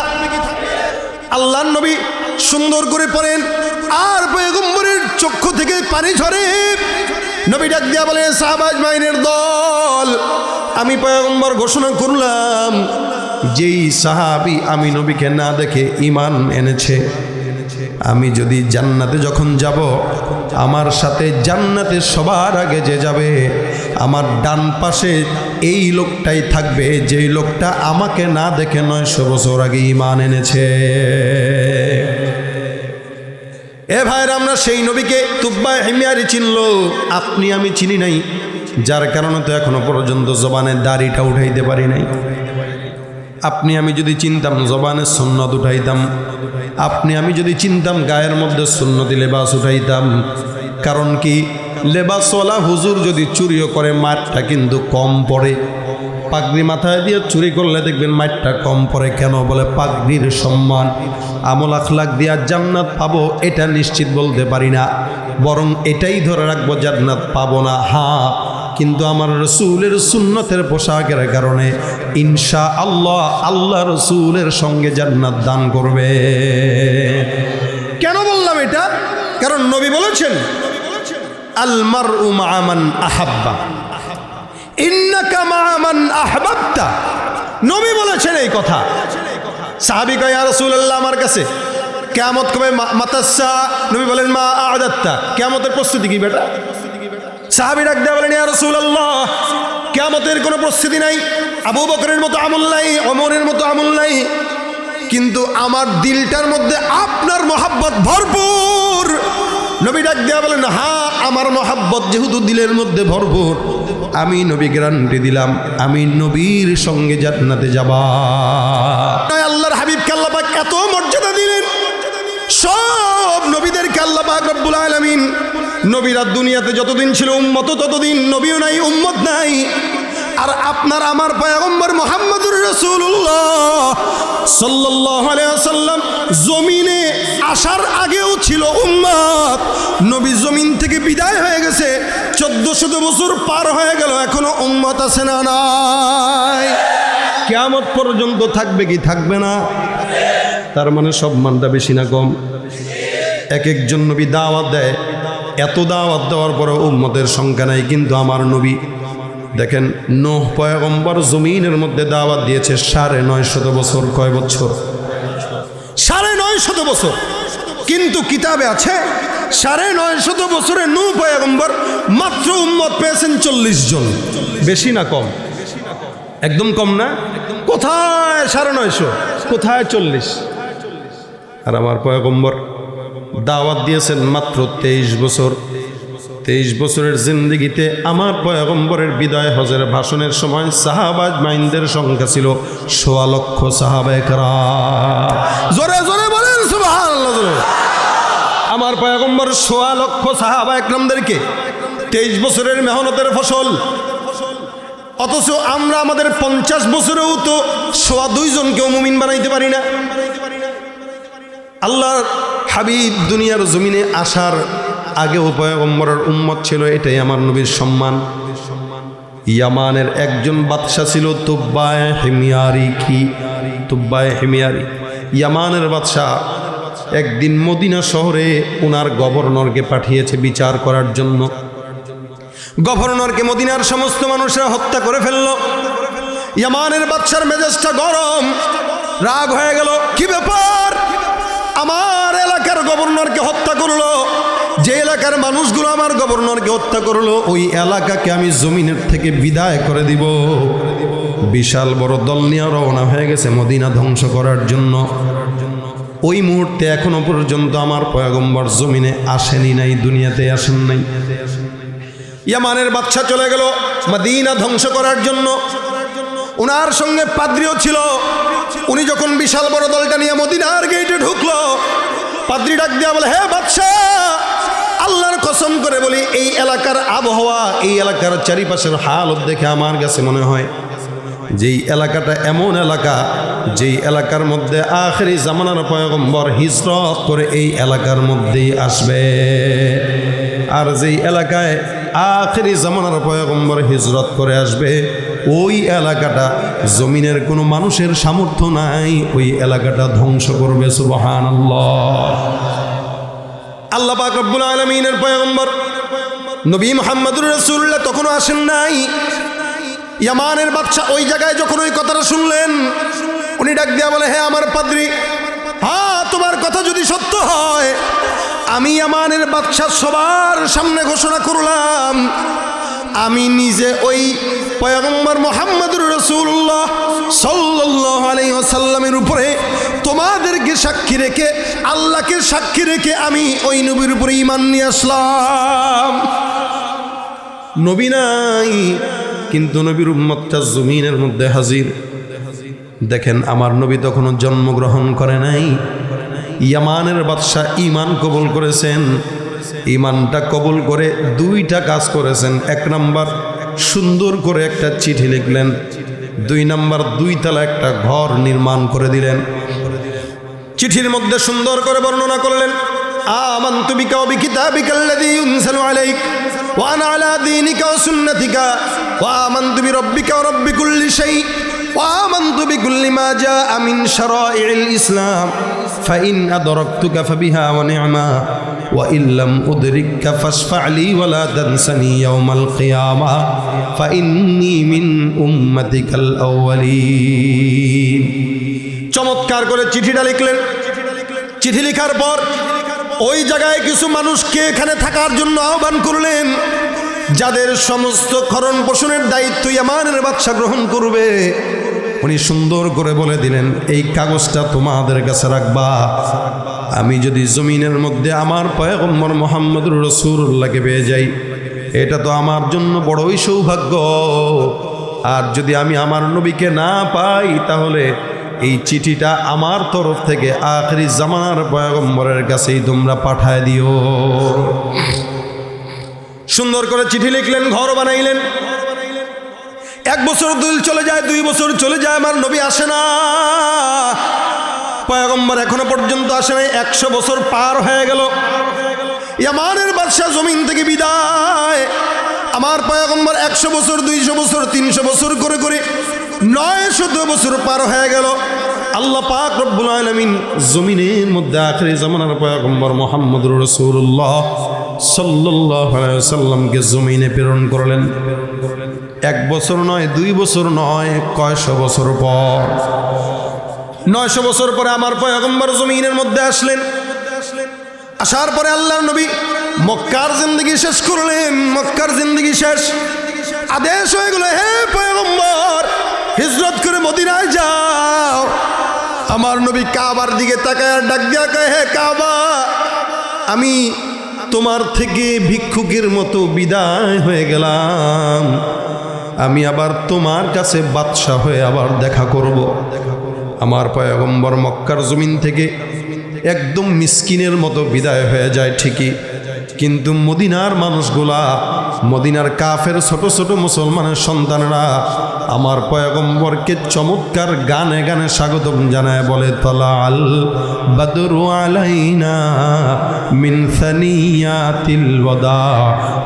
আল্লাহর নবী সুন্দর করে পড়েন, আর পয়গম্বরের চক্ষু থেকে পানি ঝরে। নবী ডাক দিয়া বলে, সাহাবা আজমাইনের দল, আমি পয়গম্বর ঘোষণা করলাম, যেই সাহাবী আমি নবীকে না দেখে ঈমান এনেছে, আমি যদি জান্নাতে যখন যাব, আমার সাথে জান্নাতে সবার আগে যে যাবে, আমার ডান পাশে এই লোকটাই থাকবে, যেই লোকটা আমাকে না দেখে 900 বছর আগে ঈমান এনেছে। এ ভাইরা, আমরা সেই নবীকে তুব্বা হিমিয়ারি চিনল, আপনি আমি চিনি নাই, যার কারণে তো এখনো পর্যন্ত জবানের দাড়িটা উঠাইতে পারি নাই। আপনি আমি যদি চিনতাম জবানের সুন্নত উঠাইতাম, আপনি আমি যদি চিনতাম গায়ের মধ্যে সুন্নতি লেবাস উঠাইতাম। কারণ কি, লেবাসওয়ালা হুজুর যদি চুরিও করে মারটা কিন্তু কম পড়ে। পাগড়ি মাথায় দিয়ে চুরি করলে দেখবেন মারটা কম পড়ে। কেন? বলে পাগড়ির সম্মান। আমল আখলাক দিয়া জান্নাত পাবো এটা নিশ্চিত বলতে পারি না, বরং এটাই ধরে রাখবো জান্নাত পাবো না। হ্যাঁ, কিন্তু আমার রসুলের সুন্নতের পোশাকের কারণে ইনশা আল্লাহ আল্লাহ রসুলের সঙ্গে জান্নাত দান করবে। কেন বললাম এটা? কারণ নবী বলেছেন, আল মারউ মা মান আহাব্বা ইন্নাকা মা মান আহবাবতা। নবী বলেছেন এই কথা। সাহাবী কয়, ইয়া রাসূলুল্লাহ, আমার কাছে কিয়ামত কবে? মাতাসা। নবী বলেন, মা আ'দাত্তা। কিয়ামতের প্রস্তুতি কি বেটা? সাহাবী ডাক দিয়ে বলেন, ইয়া রাসূলুল্লাহ, কিয়ামতের কোনো প্রস্তুতি নাই, আবু বকরের মতো আমল নাই, ওমরের মতো আমল নাই, কিন্তু আমার দিলটার মধ্যে আপনার মহাব্বত ভরপুর। নবী ডাক দিয়ে বলেন, হ্যাঁ, আমার মহাব্বত যেহেতু দিলের মধ্যে ভরপুর, আমি নবী গ্যারান্টি দিলাম, আমি নবীর সঙ্গে জান্নাতে যাব। আল্লাহর হাবিবকে আল্লাহ পাক এত মর্যাদা দিলেন, সব নবীদেরকে আল্লাহ পাক রব্বুল আলামিন, নবীরা দুনিয়াতে যতদিন ছিল উম্মত ততদিন নবীও নাই, উম্মত নাই। আর আপনার আমার পয়গম্বর মুহাম্মদুর রাসূলুল্লাহ সাল্লাল্লাহু আলাইহি ওয়াসাল্লাম জমিনে আসার আগেও ছিল উম্মত। নবী জমিন থেকে বিদায় হয়ে গেছে, 1400 বছর পার হয়ে গেল, এখনো উম্মত আছে না নাই? কিয়ামত পর্যন্ত থাকবে কি থাকবে না? তার মানে সব মানটা বেশি না কম? এক একজন নবী দাওয়াত দেয়, এত দাওয়াত দেওয়ার পরে উম্মতের সংখ্যা নাই। কিন্তু আমার নবী দেখেন, নূহ পয়গম্বর জমিনের মধ্যে দাওয়াত দিয়েছে 950 বছর। কয় বছর? 950 বছর। কিন্তু কিতাবে আছে 950 বছরে নূহ পয়গম্বর মাত্র উম্মত পেয়েছেন 40 জন। বেশি না কম? একদম কম না? কোথায় 950, কোথায় 40? আর আমার পয়গম্বর দাওয়াত দিয়েছেন মাত্র 23 বছর। 23 বছরের জিন্দেগিতে আমার পয়গম্বরের বিদায় হজের ভাষণের সময় সাহাবা আজমাইনদের সংখ্যা ছিল 1.25 লক্ষ সাহাবায়ে কেরাম। জোরে জোরে বলেন সুবহানাল্লাহ। আমার পয়গম্বর 1.25 লক্ষ সাহাবায়ে কেরামদেরকে 23 বছরের মেহনতের ফসল। অথচ আমরা আমাদের 50 বছরেও তো 1.25 জনকেও মুমিন বানাইতে পারি না। আল্লাহর হাবিব দুনিয়ার জমিনে আসার আগেও পয়গম্বরের উম্মত ছিল, এটাই আমার নবীর সম্মান। ইয়ামানের একজন বাদশা ছিল তুব্বায়ে হিমিয়ারি। কি তুব্বায়ে হিমিয়ারি? ইয়ামানের বাদশা একদিন মদিনা শহরে ওনার গভর্নরকে পাঠিয়েছে বিচার করার জন্য। গভর্নরকে মদিনার সমস্ত মানুষরা হত্যা করে ফেলল। ইয়ামানের বাদশার মেজাজটা গরম, রাগ হয়ে গেল। কি ব্যাপার? আমার এলাকার গভর্নরকে হত্যা করলো, যে এলাকার মানুষগুলো আমার গভর্নরকে হত্যা করলো, ওই এলাকাকে আমি জমিনের থেকে বিদায় করে দিব। বিশাল বড় দল নিয়ে রওনা হয়ে গেছে মদিনা ধ্বংস করার জন্য। ওই মুহূর্তে এখনো পর্যন্ত আমার পয়গম্বর জমিনে আসেনি নাই, দুনিয়াতে আসেন নাই। ইয়ামানের বাদশা চলে গেল মদিনা ধ্বংস করার জন্য। ওনার সঙ্গে পাদ্রীও ছিল। উনি যখন বিশাল বড় দলটা নিয়ে মদিনার গেটে ঢুকলো, পাদ্রী ডাক দিয়া বলে, হে বাদশা, আল্লাহর কসম করে বলি, এই এলাকার আবহাওয়া, এই এলাকার চারিপাশের হালত দেখে আমার কাছে মনে হয় যেই এলাকাটা এমন এলাকা, যেই এলাকার মধ্যে আখেরি জামানার পয়গম্বর হিজরত করে এই এলাকার মধ্যেই আসবে। আর যেই এলাকায় আখেরি জামানার পয়গম্বর হিজরত করে আসবে, ওই এলাকাটা জমিনের কোনো মানুষের সামর্থ্য নাই, ওই এলাকাটা ধ্বংস করবে। সুবহানাল্লাহ। আল্লাহ পাক রব্বুল আলামিনের পয়গম্বর নবী মুহাম্মদুর রাসূলুল্লাহ তখনও আসেন নাই। ইয়ামানের বাদশা ওই জায়গায় যখন ওই কথাটা শুনলেন, উনি ডাক দিয়া বলে, হে আমার পাদ্রী, হ্যাঁ তোমার কথা যদি সত্য হয়, আমি ইয়ামানের বাদশা সবার সামনে ঘোষণা করলাম, আমি নিজে ওই পয়গম্বর মুহাম্মদুর রাসূলুল্লাহ সাল্লাল্লাহু আলাইহি ওয়াসাল্লামের উপরে তোমাদেরকে সাক্ষী রেখে, আল্লাহকে সাক্ষী রেখে আমি ওই নবীর উপরে ঈমান নিয়ে আসলাম। নবী নাই, কিন্তু নবীর উম্মতটা জমিনের মধ্যে হাজির। দেখেন, আমার নবী তখনও জন্মগ্রহণ করে নাই, ইয়ামানের বাদশা ঈমান কবুল করেছেন। ঈমানটা কবুল করে দুইটা কাজ করেছেন। এক নাম্বার, সুন্দর করে একটা চিঠি লিখলেন। দুই নাম্বার, দুই তলা একটা ঘর নির্মাণ করে দিলেন। চিঠির মধ্যে সুন্দর করে বর্ণনা করলেন, আমানতু বিকা ওয়া বিকিতাবিকাল্লাযী ইউনজালু আলাইক ওয়া আনা আলা দীনিকা ওয়া সুন্নাতিকা ওয়া আমানতু বিরাব্বিকা ওয়া রাব্বি কুল্লি শাই ওয়া আমানতু বিকুল্লি মা জাআ মিন শারাই'ল ইসলাম ফাইন আদরাকতুকা ফাবিহা ওয়া নি'মা ওয়া ইল্লাম উদরিককা ফাশফা' লি ওয়া লা তানসানি ইয়াওমাল কিয়ামা ফাইন্নী মিন উম্মাতিকাল আউয়ালিন। চমৎকার করে চিঠিটা লিখলেন। চিঠি লেখার পর ওই জায়গায় কিছু মানুষকে এখানে থাকার জন্য আহ্বান করলেন, যাদের সমস্ত খরণ পোষণের দায়িত্ব ইয়ামানের বাদশা গ্রহণ করবে। উনি সুন্দর করে বলে দিলেন, এই কাগজটা তোমাদের কাছে রাখবা। আমি যদি জমিনের মধ্যে আমার পয়গম্বর মুহাম্মদুর রাসূলুল্লাহকে পেয়ে যাই, এটা তো আমার জন্য বড়ই সৌভাগ্য। আর যদি আমি আমার নবীকে না পাই, তাহলে এই চিঠিটা আমার তরফ থেকে আখেরি জামানার পয়গম্বরের কাছেই তোমরা পাঠায় দিও। সুন্দর করে চিঠি লিখলেন, ঘর বানাইলেন। 1 বছর চলে যায়, 2 বছর চলে যায়, আমার নবী আসে না। পয়গম্বর এখনো পর্যন্ত আসে নাই। 100 বছর পার হয়ে গেল। ইয়ামানের বাদশা জমিন থেকে বিদায়। আমার পয়গম্বর 100 বছর, 200 বছর, 300 বছর করে করে 900 বছর পার হয়ে গেল। আল্লাহ পাক রব্বুল আলামিন জমিনের মধ্যে আখেরি জামানার পয়গম্বর মুহাম্মদুর রাসূলুল্লাহ সাল্লাল্লাহু আলাইহি ওয়াসাল্লামকে জমিনে প্রেরণ করলেন। 1 বছর নয়, 2 বছর নয়, কয়শো বছর পর, 900 বছর পরে আমার পয়গম্বর জমিনের মধ্যে আসলেন। আসার পরে আল্লাহর নবী মক্কার জিন্দেগি শেষ করলেন। মক্কার জিন্দেগি শেষ, আদেশ হয়ে গেল, হে পয়গম্বর, হিজরত করে মদিনায় যাও। আমার নবী কাবার দিকে তাকায় ডাক দিয়া কয়, হে কাবা, আমি তোমার থেকে ভিক্ষুকের মতো বিদায় হয়ে গেলাম। আমি আবার তোমার কাছে বাদশা হয়ে আবার দেখা করব। আমার পয়গম্বর মক্কার জমিন থেকে একদম মিসকিনের মতো বিদায় হয়ে যায় ঠিকই, কিন্তু মদিনার মানুষগুলা, মদিনার কাফের ছোট ছোট মুসলমানের সন্তানরা আমার পয়গম্বরকে চমৎকার গানে গানে স্বাগতম জানায়, বলে, তালাল বাদরু আলাইনা মিন সানিয়াতিল ওয়াদা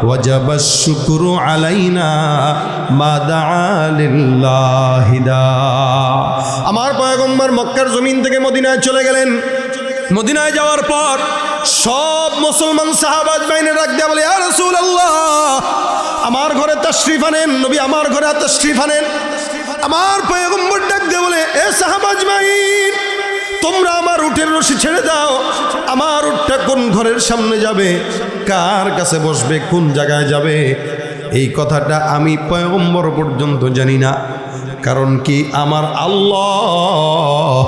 ওয়াজাবাশ শুকরু আলাইনা মা দাআ লিল্লাহি দা। আমার পয়গম্বর মক্কার জমিন থেকে মদিনায় চলে গেলেন। মদিনায় যাওয়ার পর সব মুসলমান সাহাবা আজমাইনে ডাক দেয়া বলে, ইয়া রাসূলুল্লাহ, আমার ঘরে তাশরিফ আনেন। নবী আমার ঘরে তাশরিফ আনেন। আমার পয়গম্বর ডাক দেয়া বলে, এ সাহাবা আজমাইন, তোমরা আমার উটের রশি ছেড়ে দাও। আমার উটটা কোন ঘরের সামনে যাবে, কার কাছে বসবে, কোন জায়গায় যাবে, এই কথাটা আমি পয়গম্বর পর্যন্ত জানি না। কারণ কি, আমার আল্লাহ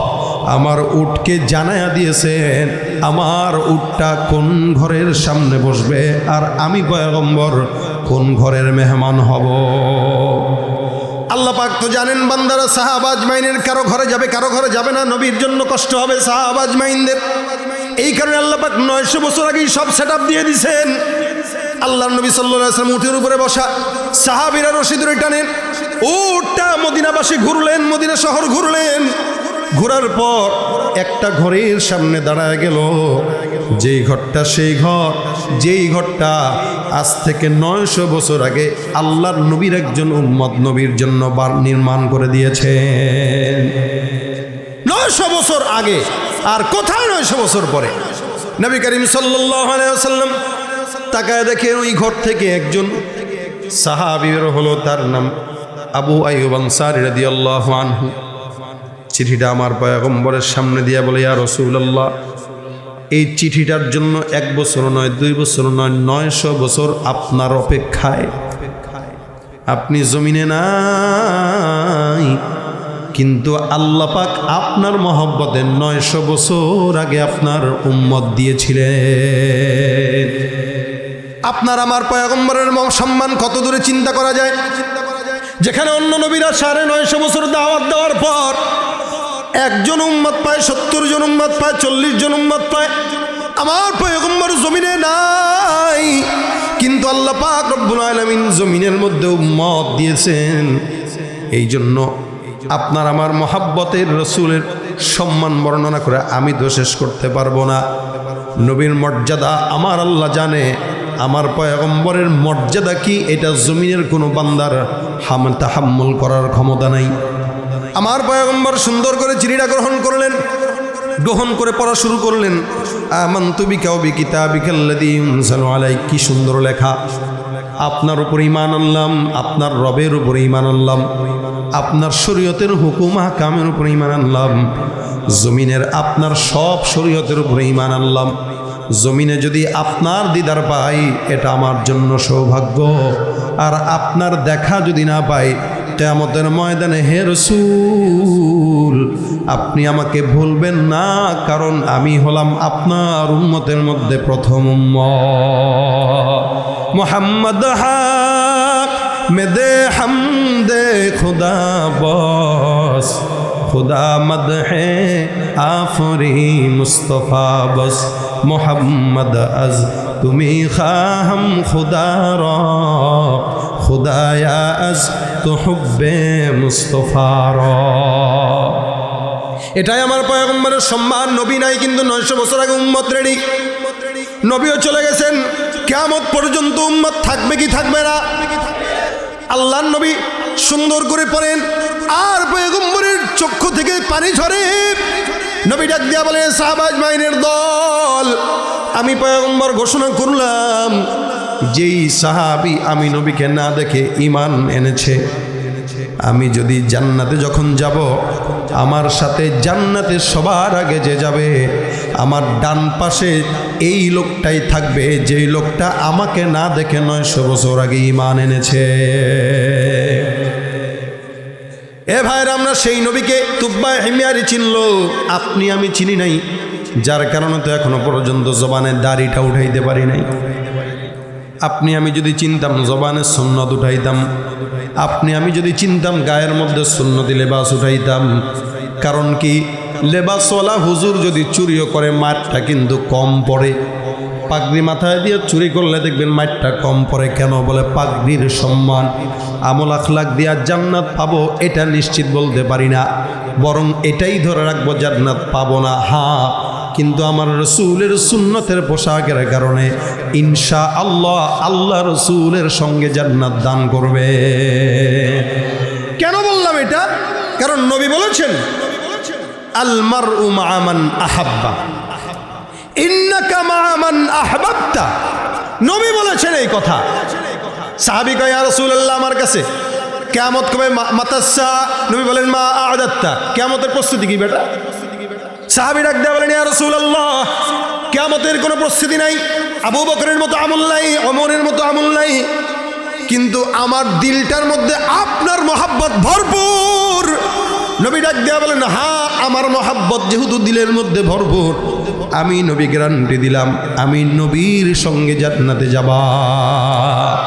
আমার উটকে জানায়া দিয়েছেন আমার উটটা কোন ঘরের সামনে বসবে, আর আমি পয়গম্বর কোন ঘরের মেহমান হব। আল্লাহ পাক তো জানেন বান্দারা সাহাবা আজমাইনের কারো ঘরে যাবে, কারো ঘরে যাবে না। নবীর জন্য কষ্ট হবে সাহাবা আজমাইনদের। এই কারণে আল্লাহ পাক 900 বছর আগেই সব সেটআপ দিয়ে দিয়েছেন। আল্লাহর নবী সাল্লাল্লাহু আলাইহি ওয়াসাল্লাম উটের উপরে বসা, সাহাবীরা রশি ধরে টানেন, উটটা মদিনাবাসী ঘুরলেন, মদিনা শহর ঘুরলেন। ঘোরার পর একটা ঘরের সামনে দাঁড়ায় গেল, যেই ঘরটা সেই ঘর, যেই ঘরটা আজ থেকে 900 বছর আগে আল্লাহর নবীর একজন উম্মত নবীর জন্য নির্মাণ করে দিয়েছেন। 900 বছর আগে, আর কোথায় 900 বছর পরে? নবী করিম সাল্লাল্লাহু আলাইহি ওয়াসাল্লাম তাকায় দেখে ওই ঘর থেকে একজন সাহাবী বের হলো, তার নাম আবু আইয়ুব আনসারী রাদিয়াল্লাহু আনহু। চিঠিটা আমার পয়গম্বরের সামনে দিয়া বলে, ইয়া রাসূলুল্লাহ, এই চিঠিটার জন্য 1 বছর নয়, 2 বছর নয়, 900 বছর আপনার অপেক্ষায়। আপনি জমিনে নাই, কিন্তু আল্লাহ পাক আপনার মহব্বতে 900 বছর আগে আপনার উম্মত দিয়েছিলেন। আপনার আমার পয়গম্বরের সম্মান কত দূরে চিন্তা করা যায়। যেখানে অন্য নবীরা 950 বছর দাওয়াত দেওয়ার পর একজন উম্মত পায়, 70 জন উম্মত পায়, 40 জন উম্মত পায়, আমার পয়গম্বর জমিনে নাই, কিন্তু আল্লাহ পাক রব্বুল আলামিন জমিনের মধ্যে উম্মত দিয়েছেন। এই জন্য আপনার আমার মহাব্বতের রসুলের সম্মান বর্ণনা করে আমি তো শেষ করতে পারবো না। নবীর মর্যাদা আমার আল্লাহ জানে, আমার পয়গম্বরের মর্যাদা কি এটা জমিনের কোনো বান্দার তাহাম্মুল করার ক্ষমতা নাই। আমার পয়গম্বর সুন্দর করে চিঠিটা গ্রহণ করলেন, গ্রহণ করে পড়া শুরু করলেন। আমানতু বিকা ওয়া বিকিতাবিকাল্লাযী ইউনজালু আলাইকা, কি সুন্দর লেখা। আপনার উপর ঈমান আনলাম, আপনার রবের উপর ঈমান আনলাম, আপনার শরীয়তের হুকুম আহকামের উপর ঈমান আনলাম, জমিনের আপনার সব শরীয়তের উপর ঈমান আনলাম। জমিনে যদি আপনার দিদার পাই এটা আমার জন্য সৌভাগ্য, আর আপনার দেখা যদি না পাই কিয়ামতের ময়দানে, হে রাসূল আপনি আমাকে ভুলবেন না, কারণ আমি হলাম আপনার উম্মতের মধ্যে প্রথম উম্মত। মুহাম্মদ হামিদে হামদে খুদা বস, খুদা মদহে আফরি মুস্তফা বস, মোহাম্মদ আজ তুমি খাহম খুদা রা, খুদায়া আজ তো হুব্বে মুস্তফা রা। এটাই আমার পয়গম্বরের সম্মান। নবী নাই, কিন্তু 900 বছর আগে উম্মত রেডি। নবীও চলে গেছেন, কিয়ামত পর্যন্ত উম্মত থাকবে কি থাকবে না? আল্লাহর নবী সুন্দর করে পড়েন, আর পয়গম্বরের চক্ষু থেকে পানি ঝরে। নবী ডাক দিয়া বলে, সাহাবা আজমাইনের দল, আমি পয়গম্বর ঘোষণা করলাম, যেই সাহাবী আমি নবীকে না দেখে ঈমান এনেছে, আমি যদি জান্নাতে যখন যাব, আমার সাথে জান্নাতে সবার আগে যে যাবে, আমার ডান পাশে এই লোকটাই থাকবে, যেই লোকটা আমাকে না দেখে 900 বছর আগে ঈমান এনেছে। এ ভাইরা, আমরা সেই নবীকে তুব্বা হিমিয়ারি চিনল, আপনি আমি চিনি নাই, যার কারণে তো এখনো পর্যন্ত জবানের দাড়িটা উঠাইতে পারি নাই। আপনি আমি যদি চিনতাম জবানের সুন্নত উঠাইতাম, আপনি আমি যদি চিনতাম গায়ের মধ্যে সুন্নতি লেবাস উঠাইতাম। কারণ কি, লেবাসওয়ালা হুজুর যদি চুরিও করে মাঠটা কিন্তু কম পড়ে, পাগড়ি মাথায় দিয়ে চুরি করলে দেখবেন মাঠটা কম পড়ে। কেন? বলে পাগড়ির সম্মান, আমল আখলাক দিয়া জান্নাত পাবো এটা নিশ্চিত বলতে পারি না, বরং এটাই ধরে রাখবো জান্নাত পাবো না। হ্যাঁ, কিন্তু আমার রসুলের সুন্নতের পোশাকের কারণে ইনশাআল্লাহ আল্লাহ রসুলের সঙ্গে জান্নাত দান করবে। কেন বললাম এটা? কারণ নবী বলেছেন, আল মারউ মা মান আহাব্বা, ইন্নাকা মা মান আহবাবতা। নবী বলেছেন এই কথা। সাহাবী কয়, ইয়া রাসূলুল্লাহ, আমার কাছে কিয়ামত কবে? মাতাসা। নবী বলেন, মা আ'দাত্তা, কিয়ামতের প্রস্তুতি কি বেটা? সাহাবী ডাক দিয়ে বলেন, ইয়া রাসূলুল্লাহ, কিয়ামতের কোনো প্রস্তুতি নাই, আবু বকরের মতো আমল নাই, ওমরের মতো আমল নাই, কিন্তু আমার দিলটার মধ্যে আপনার মহাব্বত ভরপুর। নবী ডাক দিয়ে বলেন, হ্যাঁ, আমার মহাব্বত যেহেতু দিলের মধ্যে ভরপুর, আমি নবী গ্যারান্টি দিলাম, আমি নবীর সঙ্গে জান্নাতে যাবা।